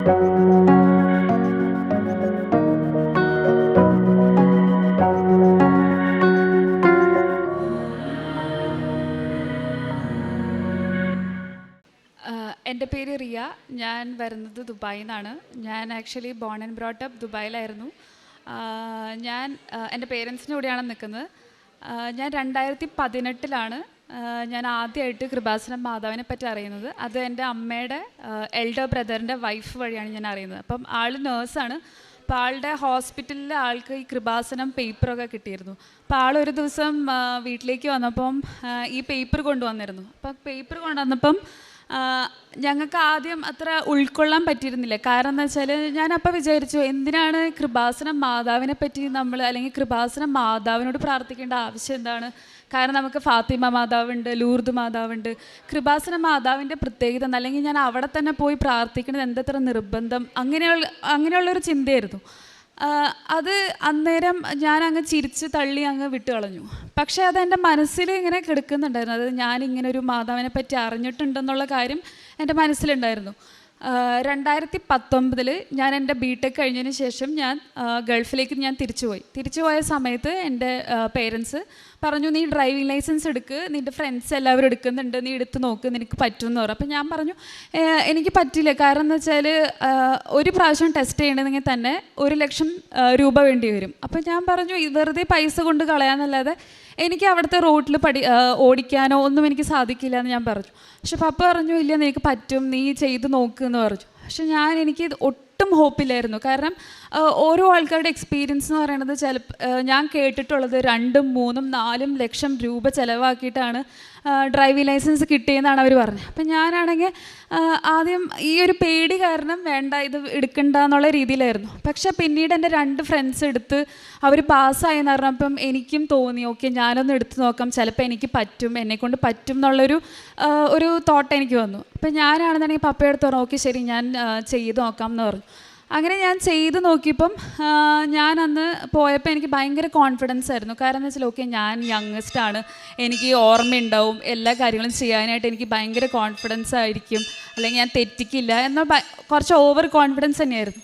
എൻ്റെ പേര് റിയ. ഞാൻ വരുന്നത് ദുബായിൽ നിന്നാണ്. ഞാൻ actually born and brought up ദുബായിലായിരുന്നു. ഞാൻ എൻ്റെ പേരൻസിൻ്റെ കൂടെയാണ് നിൽക്കുന്നത്. ഞാൻ 2018 ഞാൻ ആദ്യമായിട്ട് കൃപാസനം മാതാവിനെ പറ്റി അറിയുന്നത്. അത് എൻ്റെ അമ്മയുടെ എൽഡർ ബ്രദറിൻ്റെ വൈഫ് വഴിയാണ് ഞാൻ അറിയുന്നത്. അപ്പം ആൾ നേഴ്സാണ്. അപ്പോൾ ആളുടെ ഹോസ്പിറ്റലിൽ ആൾക്ക് ഈ കൃപാസനം പേപ്പറൊക്കെ കിട്ടിയിരുന്നു. അപ്പോൾ ആളൊരു ദിവസം വീട്ടിലേക്ക് വന്നപ്പം ഈ പേപ്പർ കൊണ്ടുവന്നിരുന്നു. അപ്പം പേപ്പർ കൊണ്ടുവന്നപ്പം ഞങ്ങൾക്ക് ആദ്യം അത്ര ഉൾക്കൊള്ളാൻ പറ്റിയിരുന്നില്ല. കാരണം എന്താ വെച്ചാൽ ഞാനപ്പോൾ വിചാരിച്ചു, എന്തിനാണ് കൃപാസനം മാതാവിനെ പറ്റി നമ്മൾ, അല്ലെങ്കിൽ കൃപാസനം മാതാവിനോട് പ്രാർത്ഥിക്കേണ്ട ആവശ്യം എന്താണ്? കാരണം നമുക്ക് ഫാത്തിമ മാതാവുണ്ട്, ലൂർദ് മാതാവുണ്ട്. കൃപാസന മാതാവിൻ്റെ പ്രത്യേകത, അല്ലെങ്കിൽ ഞാൻ അവിടെ തന്നെ പോയി പ്രാർത്ഥിക്കുന്നത് എന്തത്ര നിർബന്ധം, അങ്ങനെയുള്ളൊരു ചിന്തയായിരുന്നു. അത് അന്നേരം ഞാൻ അങ്ങ് ചിരിച്ച് തള്ളി അങ്ങ് വിട്ട് കളഞ്ഞു. പക്ഷേ അതെൻ്റെ മനസ്സിൽ ഇങ്ങനെ കിടക്കുന്നുണ്ടായിരുന്നു. അത് ഞാനിങ്ങനെ ഒരു മാതാവിനെ പറ്റി അറിഞ്ഞിട്ടുണ്ടെന്നുള്ള കാര്യം എൻ്റെ മനസ്സിലുണ്ടായിരുന്നു. 2019 ഞാൻ എൻ്റെ ബിടെക് കഴിഞ്ഞതിന് ശേഷം ഞാൻ ഗൾഫിലേക്ക് ഞാൻ തിരിച്ചുപോയ സമയത്ത് എൻ്റെ പേരൻസ് പറഞ്ഞു, നീ ഡ്രൈവിംഗ് ലൈസൻസ് എടുക്ക്, നിൻ്റെ ഫ്രണ്ട്സ് എല്ലാവരും എടുക്കുന്നുണ്ട്, നീ എടുത്ത് നോക്ക്, നിനക്ക് പറ്റുമെന്ന് പറഞ്ഞു. അപ്പോൾ ഞാൻ പറഞ്ഞു, എനിക്ക് പറ്റില്ല. കാരണം എന്ന് വെച്ചാൽ ഒരു പ്രാവശ്യം ടെസ്റ്റ് ചെയ്യണമെങ്കിൽ തന്നെ 1,00,000 രൂപ വേണ്ടി വരും. അപ്പോൾ ഞാൻ പറഞ്ഞു, വെറുതെ പൈസ കൊണ്ട് കളയാന്നല്ലാതെ എനിക്ക് അവിടുത്തെ റോഡിൽ ഓടിക്കാനോ ഒന്നും എനിക്ക് സാധിക്കില്ല എന്ന് ഞാൻ പറഞ്ഞു. പക്ഷെ പപ്പ പറഞ്ഞു, ഇല്ല നിനക്ക് പറ്റും, നീ ചെയ്ത് നോക്ക് എന്ന് പറഞ്ഞു. പക്ഷെ എനിക്ക് ഒട്ടും ഹോപ്പില്ലായിരുന്നു. കാരണം ഓരോ ആൾക്കാരുടെ എക്സ്പീരിയൻസ് എന്ന് പറയുന്നത് ഞാൻ കേട്ടിട്ടുള്ളത് 2, 3, 4 ലക്ഷം രൂപ ചിലവാക്കിയിട്ടാണ് ഡ്രൈവിംഗ് ലൈസൻസ് കിട്ടിയെന്നാണ് അവർ പറഞ്ഞത്. അപ്പം ഞാനാണെങ്കിൽ ആദ്യം ഈ ഒരു പേടി കാരണം വേണ്ട, ഇത് എടുക്കണ്ട എന്നുള്ള രീതിയിലായിരുന്നു. പക്ഷേ പിന്നീട് എൻ്റെ 2 ഫ്രണ്ട്സ് എടുത്ത് അവർ പാസ്സായെന്ന് പറഞ്ഞപ്പം എനിക്കും തോന്നി, ഓക്കെ ഞാനൊന്ന് എടുത്ത് നോക്കാം, ചിലപ്പോൾ എനിക്ക് പറ്റും, എന്നെക്കൊണ്ട് പറ്റും എന്നുള്ളൊരു തോട്ട് എനിക്ക് വന്നു. അപ്പം ഞാനാണെന്നുണ്ടെങ്കിൽ പപ്പയെടുത്ത് പറഞ്ഞു, ഓക്കെ ശരി ഞാൻ ചെയ്ത് നോക്കാം എന്ന് പറഞ്ഞു. അങ്ങനെ ഞാൻ ചെയ്ത് നോക്കിയപ്പം ഞാൻ അന്ന് പോയപ്പോൾ എനിക്ക് ഭയങ്കര കോൺഫിഡൻസ് ആയിരുന്നു. കാരണം എന്ന് വെച്ചാൽ ഓക്കെ ഞാൻ യങ്ങസ്റ്റാണ്, എനിക്ക് ഓർമ്മയുണ്ടാവും, എല്ലാ കാര്യങ്ങളും ചെയ്യാനായിട്ട് എനിക്ക് ഭയങ്കര കോൺഫിഡൻസ് ആയിരിക്കും, അല്ലെങ്കിൽ ഞാൻ തെറ്റിക്കില്ല എന്ന കുറച്ച് ഓവർ കോൺഫിഡൻസ് തന്നെയായിരുന്നു.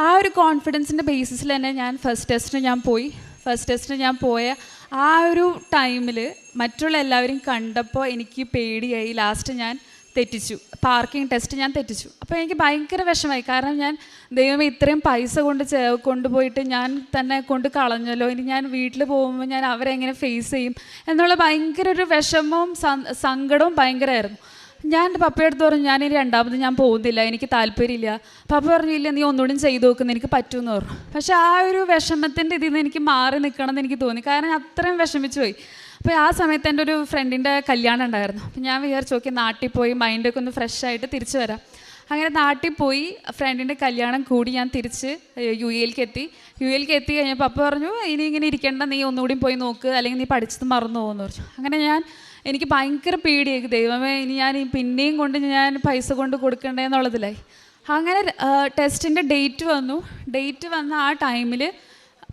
ആ ഒരു കോൺഫിഡൻസിൻ്റെ ബേസിസിൽ തന്നെ ഞാൻ ഫസ്റ്റ് ടെസ്റ്റിന് ഞാൻ പോയ ആ ഒരു ടൈമിൽ മറ്റുള്ള എല്ലാവരും കണ്ടപ്പോൾ എനിക്ക് പേടിയായി. ലാസ്റ്റ് ഞാൻ പാർക്കിംഗ് ടെസ്റ്റ് ഞാൻ തെറ്റിച്ചു. അപ്പോൾ എനിക്ക് ഭയങ്കര വിഷമമായി. കാരണം ഞാൻ ദൈവമേ ഇത്രയും പൈസ കൊണ്ടുപോയിട്ട് ഞാൻ തന്നെ കൊണ്ട് കളഞ്ഞല്ലോ, ഇനി ഞാൻ വീട്ടിൽ പോകുമ്പോൾ ഞാൻ അവരെ എങ്ങനെ ഫേസ് ചെയ്യും എന്നുള്ള ഭയങ്കര ഒരു വിഷമവും സങ്കടവും ഭയങ്കരമായിരുന്നു. ഞാൻ എൻ്റെ പപ്പയെടുത്ത് പറഞ്ഞു, ഞാനിനി 2ാമത് ഞാൻ പോകുന്നില്ല, എനിക്ക് താല്പര്യമില്ല. പപ്പ പറഞ്ഞില്ല, നീ ഒന്നുകൂടി ചെയ്ത് നോക്കുന്നു, എനിക്ക് പറ്റുമെന്ന് പറഞ്ഞു. പക്ഷേ ആ ഒരു വിഷമത്തിൻ്റെ ഇതിൽ നിന്ന് എനിക്ക് മാറി നിൽക്കണം എന്ന് എനിക്ക് തോന്നി. കാരണം അത്രയും വിഷമിച്ചു പോയി. അപ്പോൾ ആ സമയത്ത് എൻ്റെ ഒരു ഫ്രണ്ടിൻ്റെ കല്യാണം ഉണ്ടായിരുന്നു. അപ്പോൾ ഞാൻ വിചാരിച്ചു, ഓക്കെ നാട്ടിൽ പോയി മൈൻഡൊക്കെ ഒന്ന് ഫ്രഷ് ആയിട്ട് തിരിച്ചു വരാം. അങ്ങനെ നാട്ടിൽ പോയി ഫ്രണ്ടിൻ്റെ കല്യാണം കൂടി ഞാൻ തിരിച്ച് യു എയിലേക്ക് എത്തി കഴിഞ്ഞപ്പോൾ പപ്പ പറഞ്ഞു, ഇനി ഇങ്ങനെ ഇരിക്കേണ്ട, നീ ഒന്നുകൂടി പോയി നോക്ക്, അല്ലെങ്കിൽ നീ പഠിച്ചത് മറന്നു പോകുമെന്ന് പറഞ്ഞു. അങ്ങനെ എനിക്ക് ഭയങ്കര പേടിയായി, ദൈവമേ ഇനി ഞാൻ പിന്നെയും കൊണ്ട് ഞാൻ പൈസ കൊണ്ട് കൊടുക്കണ്ടേന്നുള്ളതിലായി. അങ്ങനെ ടെസ്റ്റിൻ്റെ ഡേറ്റ് വന്ന ആ ടൈമിൽ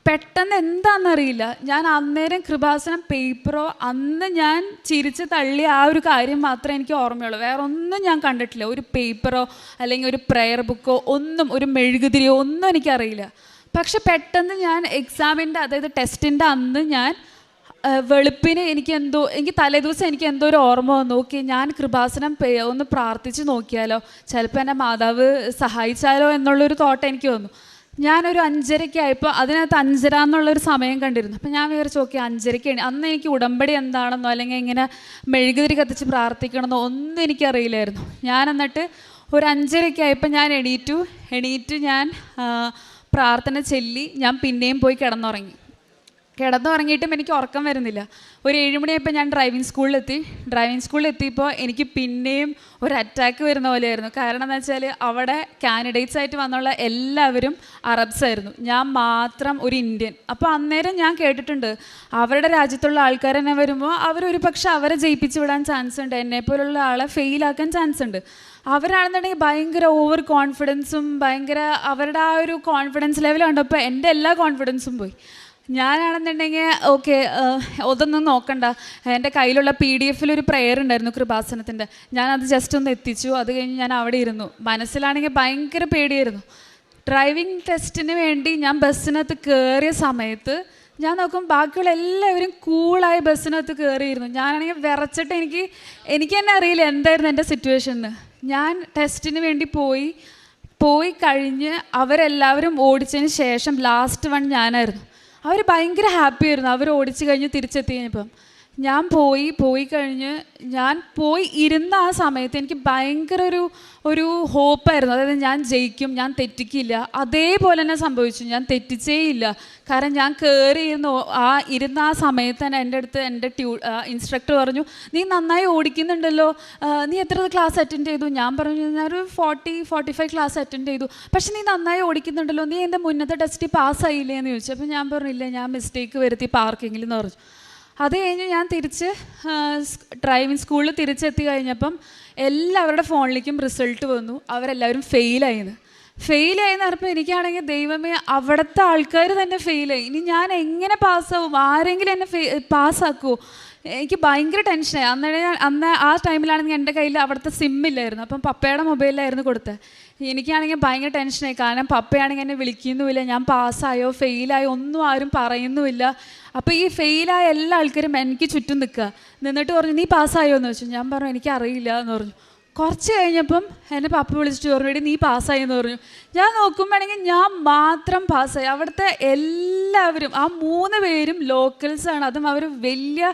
പെട്ടെന്ന് എന്താണെന്നറിയില്ല, ഞാൻ അന്നേരം കൃപാസനം പേപ്പറോ അന്ന് ഞാൻ ചിരിച്ച് തള്ളിയ ആ ഒരു കാര്യം മാത്രമേ എനിക്ക് ഓർമ്മയുള്ളൂ. വേറെ ഒന്നും ഞാൻ കണ്ടിട്ടില്ല. ഒരു പേപ്പറോ അല്ലെങ്കിൽ ഒരു പ്രെയർ ബുക്കോ ഒന്നും, ഒരു മെഴുകുതിരിയോ ഒന്നും എനിക്കറിയില്ല. പക്ഷെ പെട്ടെന്ന് ഞാൻ എക്സാമിൻ്റെ, അതായത് ടെസ്റ്റിൻ്റെ അന്ന് ഞാൻ വെളുപ്പിന് എനിക്ക് തലേദിവസം എനിക്ക് എന്തോ ഒരു ഓർമ്മ വന്നു, ഓക്കെ ഞാൻ കൃപാസനം ഒന്ന് പ്രാർത്ഥിച്ച് നോക്കിയാലോ, ചിലപ്പോൾ എന്നെ മാതാവ് സഹായിച്ചാലോ എന്നുള്ളൊരു തോട്ട് എനിക്ക് വന്നു. ഞാനൊരു 5:30 ആയപ്പോൾ അതിനകത്ത് 5:30 എന്നുള്ളൊരു സമയം കണ്ടിരുന്നു. അപ്പോൾ ഞാൻ വിചാരിച്ചു, ഓക്കെ 5:30 അന്ന് എനിക്ക് ഉടമ്പടി എന്താണെന്നോ അല്ലെങ്കിൽ ഇങ്ങനെ മെഴുകുതിരി കത്തിച്ച് പ്രാർത്ഥിക്കണമെന്നോ ഒന്നും എനിക്കറിയില്ലായിരുന്നു. ഞാൻ എന്നിട്ട് ഒരു 5:30 ആയപ്പോൾ ഞാൻ എണീറ്റ് ഞാൻ പ്രാർത്ഥന ചൊല്ലി ഞാൻ പിന്നെയും പോയി കിടന്നുറങ്ങിയിട്ടും എനിക്ക് ഉറക്കം വരുന്നില്ല. ഒരു 7 മണിയായപ്പോൾ ഞാൻ ഡ്രൈവിംഗ് സ്കൂളിലെത്തിയപ്പോൾ എനിക്ക് പിന്നെയും ഒരു അറ്റാക്ക് വരുന്ന പോലെയായിരുന്നു. കാരണം എന്താ വെച്ചാൽ അവിടെ കാൻഡിഡേറ്റ്സ് ആയിട്ട് വന്നുള്ള എല്ലാവരും അറബ്സ് ആയിരുന്നു, ഞാൻ മാത്രം ഒരു ഇന്ത്യൻ. അപ്പോൾ അന്നേരം ഞാൻ കേട്ടിട്ടുണ്ട്, അവരുടെ രാജ്യത്തുള്ള ആൾക്കാർ തന്നെ വരുമ്പോൾ അവരൊരു പക്ഷെ അവരെ ജയിപ്പിച്ച് വിടാൻ ചാൻസ് ഉണ്ട്, എന്നെപ്പോലുള്ള ആളെ ഫെയിലാക്കാൻ ചാൻസ് ഉണ്ട്. അവരാണെന്നുണ്ടെങ്കിൽ ഭയങ്കര ഓവർ കോൺഫിഡൻസും ഭയങ്കര അവരുടെ ആ ഒരു കോൺഫിഡൻസ് ലെവൽ കണ്ടപ്പോൾ എൻ്റെ എല്ലാ കോൺഫിഡൻസും പോയി. ഞാനാണെന്നുണ്ടെങ്കിൽ ഓക്കെ, അതൊന്നും നോക്കണ്ട, എൻ്റെ കയ്യിലുള്ള PDF ഒരു പ്രെയർ ഉണ്ടായിരുന്നു കൃപാസനത്തിൻ്റെ, ഞാനത് ജസ്റ്റ് ഒന്ന് എത്തിച്ചു. അത് കഴിഞ്ഞ് ഞാൻ അവിടെ ഇരുന്നു. മനസ്സിലാണെങ്കിൽ ഭയങ്കര പേടിയായിരുന്നു. ഡ്രൈവിംഗ് ടെസ്റ്റിന് വേണ്ടി ഞാൻ ബസ്സിനകത്ത് കയറിയ സമയത്ത് ഞാൻ നോക്കും ബാക്കിയുള്ള എല്ലാവരും കൂളായി ബസ്സിനകത്ത് കയറിയിരുന്നു. ഞാനാണെങ്കിൽ വിറച്ചിട്ട് എനിക്ക് തന്നെ അറിയില്ല എന്തായിരുന്നു എൻ്റെ സിറ്റുവേഷൻ എന്ന്. ഞാൻ ടെസ്റ്റിന് വേണ്ടി പോയി കഴിഞ്ഞ് അവരെല്ലാവരും ഓടിച്ചതിന് ശേഷം ലാസ്റ്റ് വൺ ഞാനായിരുന്നു. അവർ ഭയങ്കര ഹാപ്പി ആയിരുന്നു. അവർ ഓടിച്ച് കഴിഞ്ഞ് തിരിച്ചെത്തി കഴിഞ്ഞപ്പം ഞാൻ പോയി കഴിഞ്ഞ് ഞാൻ ഇരുന്ന ആ സമയത്ത് എനിക്ക് ഭയങ്കര ഒരു ഹോപ്പായിരുന്നു. അതായത് ഞാൻ ജയിക്കും, ഞാൻ തെറ്റിക്കില്ല. അതേപോലെ തന്നെ സംഭവിച്ചു, ഞാൻ തെറ്റിച്ചേ ഇല്ല. കാരണം ഞാൻ ഇരുന്ന ആ സമയത്ത് തന്നെ എൻ്റെ അടുത്ത് എൻ്റെ ഇൻസ്ട്രക്ടർ പറഞ്ഞു, നീ നന്നായി ഓടിക്കുന്നുണ്ടല്ലോ, നീ എത്ര ക്ലാസ് അറ്റൻഡ് ചെയ്തു? ഞാൻ പറഞ്ഞു ഞാനൊരു 40-45 ക്ലാസ് അറ്റൻഡ് ചെയ്തു. പക്ഷെ നീ നന്നായി ഓടിക്കുന്നുണ്ടല്ലോ, നീ എൻ്റെ മുന്നത്തെ ടെസ്റ്റ് പാസ്സായില്ലേ എന്ന് ചോദിച്ചു. അപ്പോൾ ഞാൻ പറഞ്ഞില്ല, ഞാൻ മിസ്റ്റേക്ക് വരുത്തി പാർക്കിങ്ങിൽ എന്ന് പറഞ്ഞു. അത് കഴിഞ്ഞ് ഞാൻ തിരിച്ച് ഡ്രൈവിംഗ് സ്കൂളിൽ തിരിച്ചെത്തി കഴിഞ്ഞപ്പം എല്ലാവരുടെ ഫോണിലേക്കും റിസൾട്ട് വന്നു. അവരെല്ലാവരും ഫെയിലായെന്ന് പറഞ്ഞപ്പോൾ എനിക്കാണെങ്കിൽ ദൈവമേ, അവിടുത്തെ ആൾക്കാർ തന്നെ ഫെയിലായി. ഇനി ഞാൻ എങ്ങനെ പാസ്സാവും? ആരെങ്കിലും എന്നെ പാസ്സാക്കുമോ? എനിക്ക് ഭയങ്കര ടെൻഷനായി. അന്ന് ആ ടൈമിലാണെങ്കിൽ എൻ്റെ കയ്യിൽ അവിടുത്തെ സിമ്മില്ലായിരുന്നു. അപ്പം പപ്പയുടെ മൊബൈലിലായിരുന്നു കൊടുത്തത്. എനിക്കാണെങ്കിൽ ഭയങ്കര ടെൻഷനായി. കാരണം പപ്പയാണെങ്കിൽ എന്നെ വിളിക്കുന്നുമില്ല, ഞാൻ പാസ്സായോ ഫെയിലായോ ഒന്നും ആരും പറയുന്നുമില്ല. അപ്പോൾ ഈ ഫെയിലായ എല്ലാ ആൾക്കാരും എനിക്ക് ചുറ്റും നിന്നിട്ട് പറഞ്ഞു, നീ പാസ്സായോ എന്ന് ചോദിച്ചു. ഞാൻ പറഞ്ഞു എനിക്കറിയില്ല എന്ന് പറഞ്ഞു. കുറച്ച് കഴിഞ്ഞപ്പം എൻ്റെ പപ്പ വിളിച്ചിട്ട് പറഞ്ഞു, നീ പാസ്സായി എന്ന് പറഞ്ഞു. ഞാൻ നോക്കുമ്പോഴാണെങ്കിൽ ഞാൻ മാത്രം പാസ്സായി. അവിടുത്തെ എല്ലാവരും, ആ 3 പേരും ലോക്കൽസാണ്. അതും അവർ വലിയ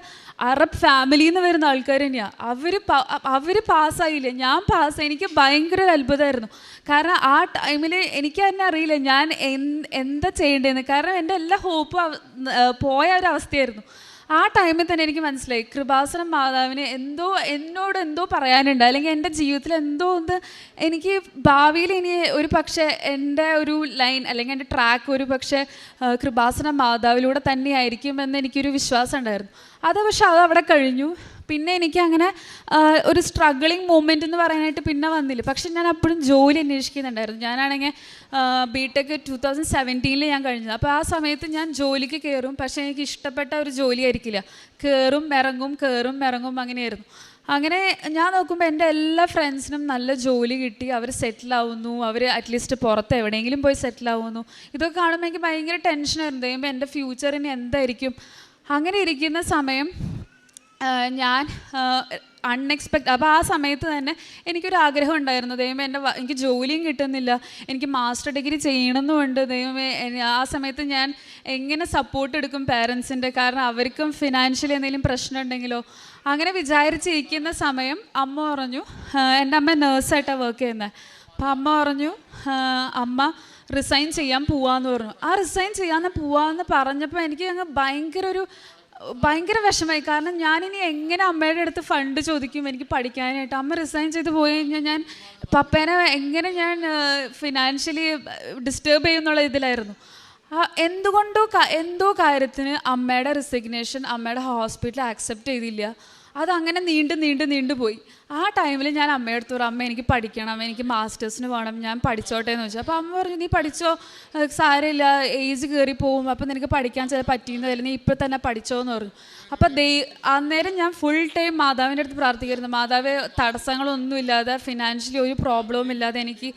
അറബ് ഫാമിലിയിൽ നിന്ന് വരുന്ന ആൾക്കാർ തന്നെയാണ്. അവർ പാസ്സായില്ലേ, ഞാൻ പാസ്സായി. എനിക്ക് ഭയങ്കര ഒരു അത്ഭുതമായിരുന്നു. കാരണം ആ ടൈമിൽ എനിക്ക് തന്നെ അറിയില്ല ഞാൻ എന്താ ചെയ്യേണ്ടതെന്ന്. കാരണം എൻ്റെ എല്ലാ ഹോപ്പും പോയ ഒരവസ്ഥയായിരുന്നു. ആ ടൈമിൽ തന്നെ എനിക്ക് മനസ്സിലായി കൃപാസനം മാതാവിന് എന്നോട് എന്തോ പറയാനുണ്ട്, അല്ലെങ്കിൽ എൻ്റെ ജീവിതത്തിൽ എന്തോ ഒന്ന് എനിക്ക് ഭാവിയിൽ ഇനി ഒരു പക്ഷേ എൻ്റെ ഒരു ലൈൻ അല്ലെങ്കിൽ എൻ്റെ ട്രാക്ക് ഒരു പക്ഷേ കൃപാസനം മാതാവിലൂടെ തന്നെയായിരിക്കുമെന്ന് എനിക്കൊരു വിശ്വാസം ഉണ്ടായിരുന്നു. പക്ഷെ അതവിടെ കഴിഞ്ഞു. പിന്നെ എനിക്ക് അങ്ങനെ ഒരു സ്ട്രഗിളിങ് മൂമെൻ്റ് എന്ന് പറയാനായിട്ട് പിന്നെ വന്നില്ല. പക്ഷെ ഞാൻ അപ്പോഴും ജോലി അന്വേഷിക്കുന്നുണ്ടായിരുന്നു. ഞാനാണെങ്കിൽ BTech 2017 ഞാൻ കഴിഞ്ഞത്. അപ്പോൾ ആ സമയത്ത് ഞാൻ ജോലിക്ക് കയറും, പക്ഷേ എനിക്ക് ഇഷ്ടപ്പെട്ട ഒരു ജോലി ആയിരിക്കില്ല. കയറും ഇറങ്ങും അങ്ങനെയായിരുന്നു. അങ്ങനെ ഞാൻ നോക്കുമ്പോൾ എൻ്റെ എല്ലാ ഫ്രണ്ട്സിനും നല്ല ജോലി കിട്ടി, അവർ സെറ്റിലാവുന്നു, അവർ അറ്റ്ലീസ്റ്റ് പുറത്ത് എവിടെയെങ്കിലും പോയി സെറ്റിലാവുന്നു. ഇതൊക്കെ കാണുമ്പോൾ എനിക്ക് ഭയങ്കര ടെൻഷനായിരുന്നു. ദൈവമേ, എൻ്റെ ഫ്യൂച്ചറിന് എന്തായിരിക്കും? അങ്ങനെ ഇരിക്കുന്ന സമയം ഞാൻ അൺഎക്സ്പെക്റ്റ്. അപ്പോൾ ആ സമയത്ത് തന്നെ എനിക്കൊരു ആഗ്രഹം ഉണ്ടായിരുന്നു, ദൈവമേ എനിക്ക് ജോലിയും കിട്ടുന്നില്ല, എനിക്ക് മാസ്റ്റർ ഡിഗ്രി ചെയ്യണമെന്നുമുണ്ട്. ദൈവമേ, ആ സമയത്ത് ഞാൻ എങ്ങനെ സപ്പോർട്ട് എടുക്കും പേരൻസിൻ്റെ? കാരണം അവർക്കും ഫിനാൻഷ്യലി എന്തെങ്കിലും പ്രശ്നം ഉണ്ടെങ്കിലോ? അങ്ങനെ വിചാരിച്ചിരിക്കുന്ന സമയം അമ്മ പറഞ്ഞു, എൻ്റെ അമ്മ നേഴ്സായിട്ടാണ് വർക്ക് ചെയ്യുന്നത്. അപ്പം അമ്മ പറഞ്ഞു, അമ്മ റിസൈൻ ചെയ്യാൻ പോവാന്ന് പറഞ്ഞു. ആ റിസൈൻ ചെയ്യാൻ പോവാന്ന് പറഞ്ഞപ്പോൾ എനിക്ക് അങ്ങ് ഭയങ്കര വിഷമമായി. കാരണം ഞാനിനി എങ്ങനെ അമ്മയുടെ അടുത്ത് ഫണ്ട് ചോദിക്കും എനിക്ക് പഠിക്കാനായിട്ട്? അമ്മ റിസൈൻ ചെയ്ത് പോയി കഴിഞ്ഞാൽ ഞാൻ പപ്പേനെ എങ്ങനെ ഞാൻ ഫിനാൻഷ്യലി ഡിസ്റ്റർബ് ചെയ്യുന്നുള്ള ഇതിലായിരുന്നു. എന്തോ കാര്യത്തിന് അമ്മയുടെ റിസിഗ്നേഷൻ അമ്മയുടെ ഹോസ്പിറ്റൽ ആക്സെപ്റ്റ് ചെയ്തില്ല. അതങ്ങനെ നീണ്ടു പോയി. ആ ടൈമിൽ ഞാൻ അമ്മയുടെ അടുത്ത് പറഞ്ഞു, അമ്മ എനിക്ക് പഠിക്കണം, എനിക്ക് മാസ്റ്റേഴ്സിന് പോകണം, ഞാൻ പഠിച്ചോട്ടെ എന്ന് ചോദിച്ചു. അപ്പോൾ അമ്മ പറഞ്ഞു, നീ പഠിച്ചോ, സാരമില്ല, ഏജ് കയറി പോവും, അപ്പോൾ നിനക്ക് പഠിക്കാൻ പറ്റിയെന്നില്ല, നീ ഇപ്പോൾ തന്നെ പഠിച്ചോ എന്ന് പറഞ്ഞു. അപ്പോൾ അന്നേരം ഞാൻ ഫുൾ ടൈം മാതാവിൻ്റെ അടുത്ത് പ്രാർത്ഥിക്കുമായിരുന്നു, മാതാവ് തടസ്സങ്ങളൊന്നുമില്ലാതെ ഫിനാൻഷ്യലി ഒരു പ്രോബ്ലവും ഇല്ലാതെ എനിക്ക്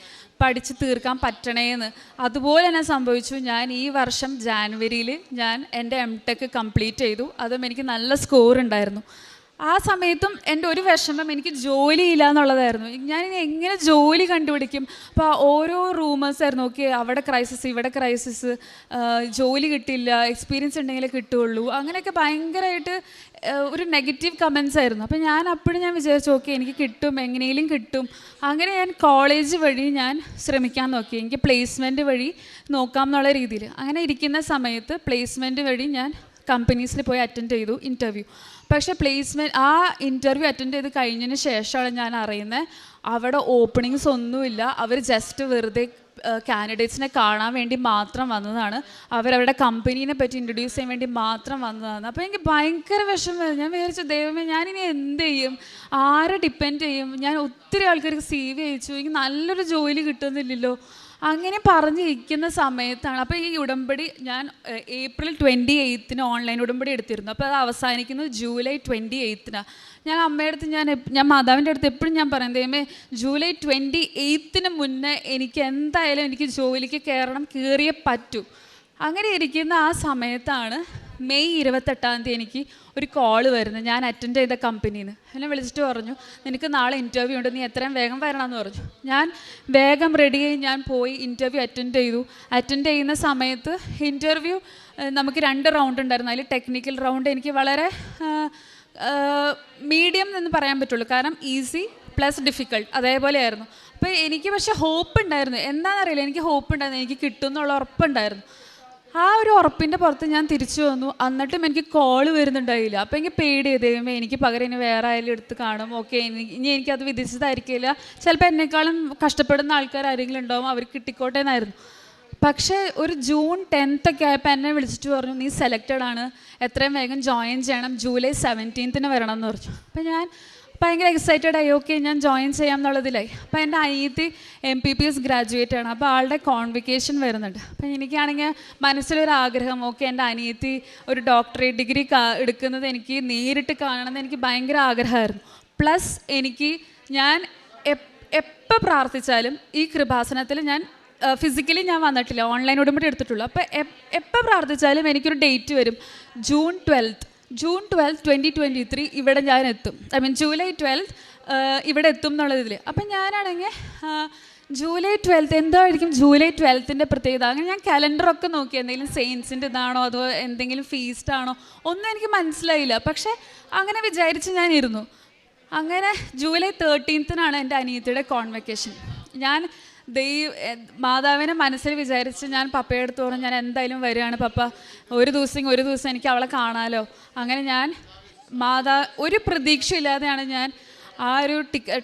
പഠിച്ച് തീർക്കാൻ പറ്റണേന്ന്. അതുപോലെ തന്നെ സംഭവിച്ചു. ഞാൻ ഈ വർഷം ജാനുവരിയിൽ ഞാൻ എൻ്റെ MTech കംപ്ലീറ്റ് ചെയ്തു. അതും എനിക്ക് നല്ല സ്കോർ ഉണ്ടായിരുന്നു. ആ സമയത്തും എൻ്റെ ഒരു വിഷമം എനിക്ക് ജോലിയില്ല എന്നുള്ളതായിരുന്നു. ഞാനിനി എങ്ങനെ ജോലി കണ്ടുപിടിക്കും? അപ്പോൾ ഓരോ റൂമേഴ്സായിരുന്നു, ഓക്കെ അവിടെ ക്രൈസിസ്, ഇവിടെ ക്രൈസിസ്, ജോലി കിട്ടില്ല, എക്സ്പീരിയൻസ് ഉണ്ടെങ്കിലേ കിട്ടുകയുള്ളൂ, അങ്ങനെയൊക്കെ ഭയങ്കരമായിട്ട് ഒരു നെഗറ്റീവ് കമൻസ് ആയിരുന്നു. അപ്പോൾ ഞാൻ വിചാരിച്ചു, ഓക്കെ എനിക്ക് കിട്ടും, എങ്ങനെയും കിട്ടും. അങ്ങനെ ഞാൻ കോളേജ് വഴി ഞാൻ ശ്രമിക്കാൻ നോക്കി, എനിക്ക് പ്ലേസ്മെൻറ്റ് വഴി നോക്കാം എന്നുള്ള രീതിയിൽ. അങ്ങനെ ഇരിക്കുന്ന സമയത്ത് പ്ലേസ്മെൻറ്റ് വഴി ഞാൻ കമ്പനീസിൽ പോയി അറ്റൻഡ് ചെയ്തു ഇൻ്റർവ്യൂ. പക്ഷേ ആ ഇൻ്റർവ്യൂ അറ്റൻഡ് ചെയ്ത് കഴിഞ്ഞതിന് ശേഷമാണ് ഞാൻ അറിയുന്നത് അവിടെ ഓപ്പണിങ്സ് ഒന്നുമില്ല. അവർ ജസ്റ്റ് വെറുതെ കാൻഡിഡേറ്റ്സിനെ കാണാൻ വേണ്ടി മാത്രം വന്നതാണ്. അവരവരുടെ കമ്പനീനെ പറ്റി ഇൻട്രൊഡ്യൂസ് ചെയ്യാൻ വേണ്ടി മാത്രം വന്നതാണ്. അപ്പോൾ എനിക്ക് ഭയങ്കര വിഷമം. ഞാൻ വിചാരിച്ചു, ദൈവമേ ഞാനിനി എന്ത് ചെയ്യും, ആരെ ഡിപ്പെൻഡ് ചെയ്യും? ഞാൻ ഒത്തിരി ആൾക്കാർക്ക് CV അയച്ചു, എനിക്ക് നല്ലൊരു ജോലി കിട്ടുന്നില്ലല്ലോ. അങ്ങനെ പറഞ്ഞിരിക്കുന്ന സമയത്താണ് അപ്പോൾ ഈ ഉടമ്പടി ഞാൻ April 28 ഓൺലൈൻ ഉടമ്പടി എടുത്തിരുന്നു. അപ്പോൾ അത് അവസാനിക്കുന്നത് July 28. ഞാൻ അമ്മയുടെ അടുത്ത് ഞാൻ മാതാവിൻ്റെ അടുത്ത് എപ്പോഴും ഞാൻ പറയും, ദൈവമേ July 28 മുന്നേ എനിക്ക് എന്തായാലും എനിക്ക് ജോലിക്ക് കയറിയേ പറ്റൂ. അങ്ങനെ ഇരിക്കുന്ന ആ സമയത്താണ് May 28 എനിക്ക് ഒരു കോള് വരുന്നത്. ഞാൻ അറ്റൻഡ് ചെയ്ത കമ്പനിയിൽ നിന്ന് എന്നെ വിളിച്ചിട്ട് പറഞ്ഞു, നിനക്ക് നാളെ ഇൻ്റർവ്യൂ ഉണ്ട്, നീ എത്രയും വേഗം വരണമെന്ന് പറഞ്ഞു. ഞാൻ വേഗം റെഡിയായി ഞാൻ പോയി ഇൻ്റർവ്യൂ അറ്റൻഡ് ചെയ്തു. അറ്റൻഡ് ചെയ്യുന്ന സമയത്ത് ഇൻ്റർവ്യൂ നമുക്ക് 2 റൗണ്ട് ഉണ്ടായിരുന്നു. അതിൽ ടെക്നിക്കൽ റൗണ്ട് എനിക്ക് വളരെ മീഡിയം എന്ന് പറയാൻ പറ്റുള്ളൂ, കാരണം ഈസി പ്ലസ് ഡിഫിക്കൾട്ട് അതേപോലെയായിരുന്നു. അപ്പോൾ എനിക്ക് പക്ഷേ ഹോപ്പ് ഉണ്ടായിരുന്നു, എന്താണെന്നറിയില്ല, എനിക്ക് ഹോപ്പ് ഉണ്ടായിരുന്നു, എനിക്ക് കിട്ടും എന്നുള്ള ഉറപ്പുണ്ടായിരുന്നു. ആ ഒരു ഉറപ്പിൻ്റെ പുറത്ത് ഞാൻ തിരിച്ചു വന്നു. എന്നിട്ടും എനിക്ക് കോള് വരുന്നുണ്ടായില്ല. അപ്പോൾ എനിക്ക് പേടി, ദൈവമേ എനിക്ക് പകരം ഇനി വേറെ ആയാലും എടുത്ത് കാണും, ഓക്കെ ഇനി എനിക്കത് വിധിച്ചതായിരിക്കില്ല, ചിലപ്പോൾ എന്നെക്കാളും കഷ്ടപ്പെടുന്ന ആൾക്കാർ ആരെങ്കിലും ഉണ്ടാവും, അവർക്ക് കിട്ടിക്കോട്ടെ എന്നായിരുന്നു. പക്ഷേ ഒരു June 10 ആയപ്പോൾ എന്നെ വിളിച്ചിട്ട് പറഞ്ഞു, നീ സെലക്റ്റഡ് ആണ്, എത്രയും വേഗം ജോയിൻ ചെയ്യണം, July 17 വരണം എന്ന് പറഞ്ഞു. അപ്പോൾ ഞാൻ ഭയങ്കര എക്സൈറ്റഡ് ആയി, ഓക്കെ ഞാൻ ജോയിൻ ചെയ്യാം എന്നുള്ളതിലായി. അപ്പോൾ എൻ്റെ അനിയത്തി MPPS ഗ്രാജുവേറ്റ് ആണ്. അപ്പോൾ ആളുടെ കോൺവിക്കേഷൻ വരുന്നുണ്ട്. അപ്പോൾ എനിക്കാണെങ്കിൽ മനസ്സിലൊരാഗ്രഹം, ഓക്കെ എൻ്റെ അനിയത്തി ഒരു ഡോക്ടറേറ്റ് ഡിഗ്രി എടുക്കുന്നത് എനിക്ക് നേരിട്ട് കാണണമെന്ന് എനിക്ക് ഭയങ്കര ആഗ്രഹമായിരുന്നു. പ്ലസ് ഞാൻ എപ്പോൾ പ്രാർത്ഥിച്ചാലും ഈ കൃപാസനത്തിൽ ഞാൻ ഫിസിക്കലി ഞാൻ വന്നിട്ടില്ല, ഓൺലൈൻ ഉടമ്പടി എടുത്തിട്ടുള്ളൂ. അപ്പോൾ എപ്പോൾ പ്രാർത്ഥിച്ചാലും എനിക്കൊരു ഡേറ്റ് വരും, June 12, 2023 ഇവിടെ ഞാൻ എത്തും. July 12 ഇവിടെ എത്തും എന്നുള്ളതിൽ. അപ്പം ഞാനാണെങ്കിൽ July 12 എന്തായിരിക്കും July 12 പ്രത്യേകത? അങ്ങനെ ഞാൻ കലണ്ടറൊക്കെ നോക്കി, എന്തെങ്കിലും സെയിൻസിൻ്റെ ഇതാണോ അതോ എന്തെങ്കിലും ഫീസ്റ്റാണോ ഒന്നും എനിക്ക് മനസ്സിലായില്ല. പക്ഷേ അങ്ങനെ വിചാരിച്ച് ഞാനിരുന്നു. അങ്ങനെ July 13 എൻ്റെ അനിയത്തിയുടെ കോൺവെക്കേഷൻ. ഞാൻ മാതാവിനെ മനസ്സിൽ വിചാരിച്ച് ഞാൻ പപ്പയുടെ അടുത്ത് പറഞ്ഞു, ഞാൻ എന്തായാലും വരികയാണ് പപ്പ, ഒരു ദിവസം എനിക്ക് അവളെ കാണാമല്ലോ. അങ്ങനെ ഞാൻ ഒരു പ്രതീക്ഷയില്ലാതെയാണ് ഞാൻ ആ ഒരു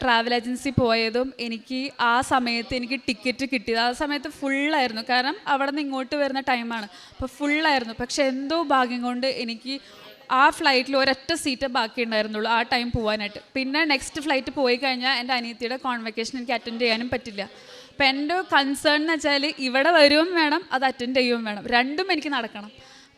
ട്രാവൽ ഏജൻസി പോയതും എനിക്ക് ആ സമയത്ത് എനിക്ക് ടിക്കറ്റ് കിട്ടിയത്. ആ സമയത്ത് ഫുള്ളായിരുന്നു, കാരണം അവിടെ നിന്ന് ഇങ്ങോട്ട് വരുന്ന ടൈമാണ്, അപ്പോൾ ഫുള്ളായിരുന്നു. പക്ഷെ എന്തോ ഭാഗ്യം കൊണ്ട് എനിക്ക് ആ ഫ്ലൈറ്റിൽ ഒരൊറ്റ സീറ്റ് ബാക്കി ഉണ്ടായിരുന്നുള്ളൂ ആ ടൈം പോകാനായിട്ട്. പിന്നെ നെക്സ്റ്റ് ഫ്ലൈറ്റ് പോയി കഴിഞ്ഞാൽ എൻ്റെ അനിയത്തിയുടെ കോൺവെക്കേഷൻ എനിക്ക് അറ്റൻഡ് ചെയ്യാനും പറ്റില്ല. അപ്പം എൻ്റെ കൺസേൺ എന്ന് വെച്ചാൽ ഇവിടെ വരുകയും വേണം, അത് അറ്റൻഡ് ചെയ്യുകയും വേണം, രണ്ടും എനിക്ക് നടക്കണം.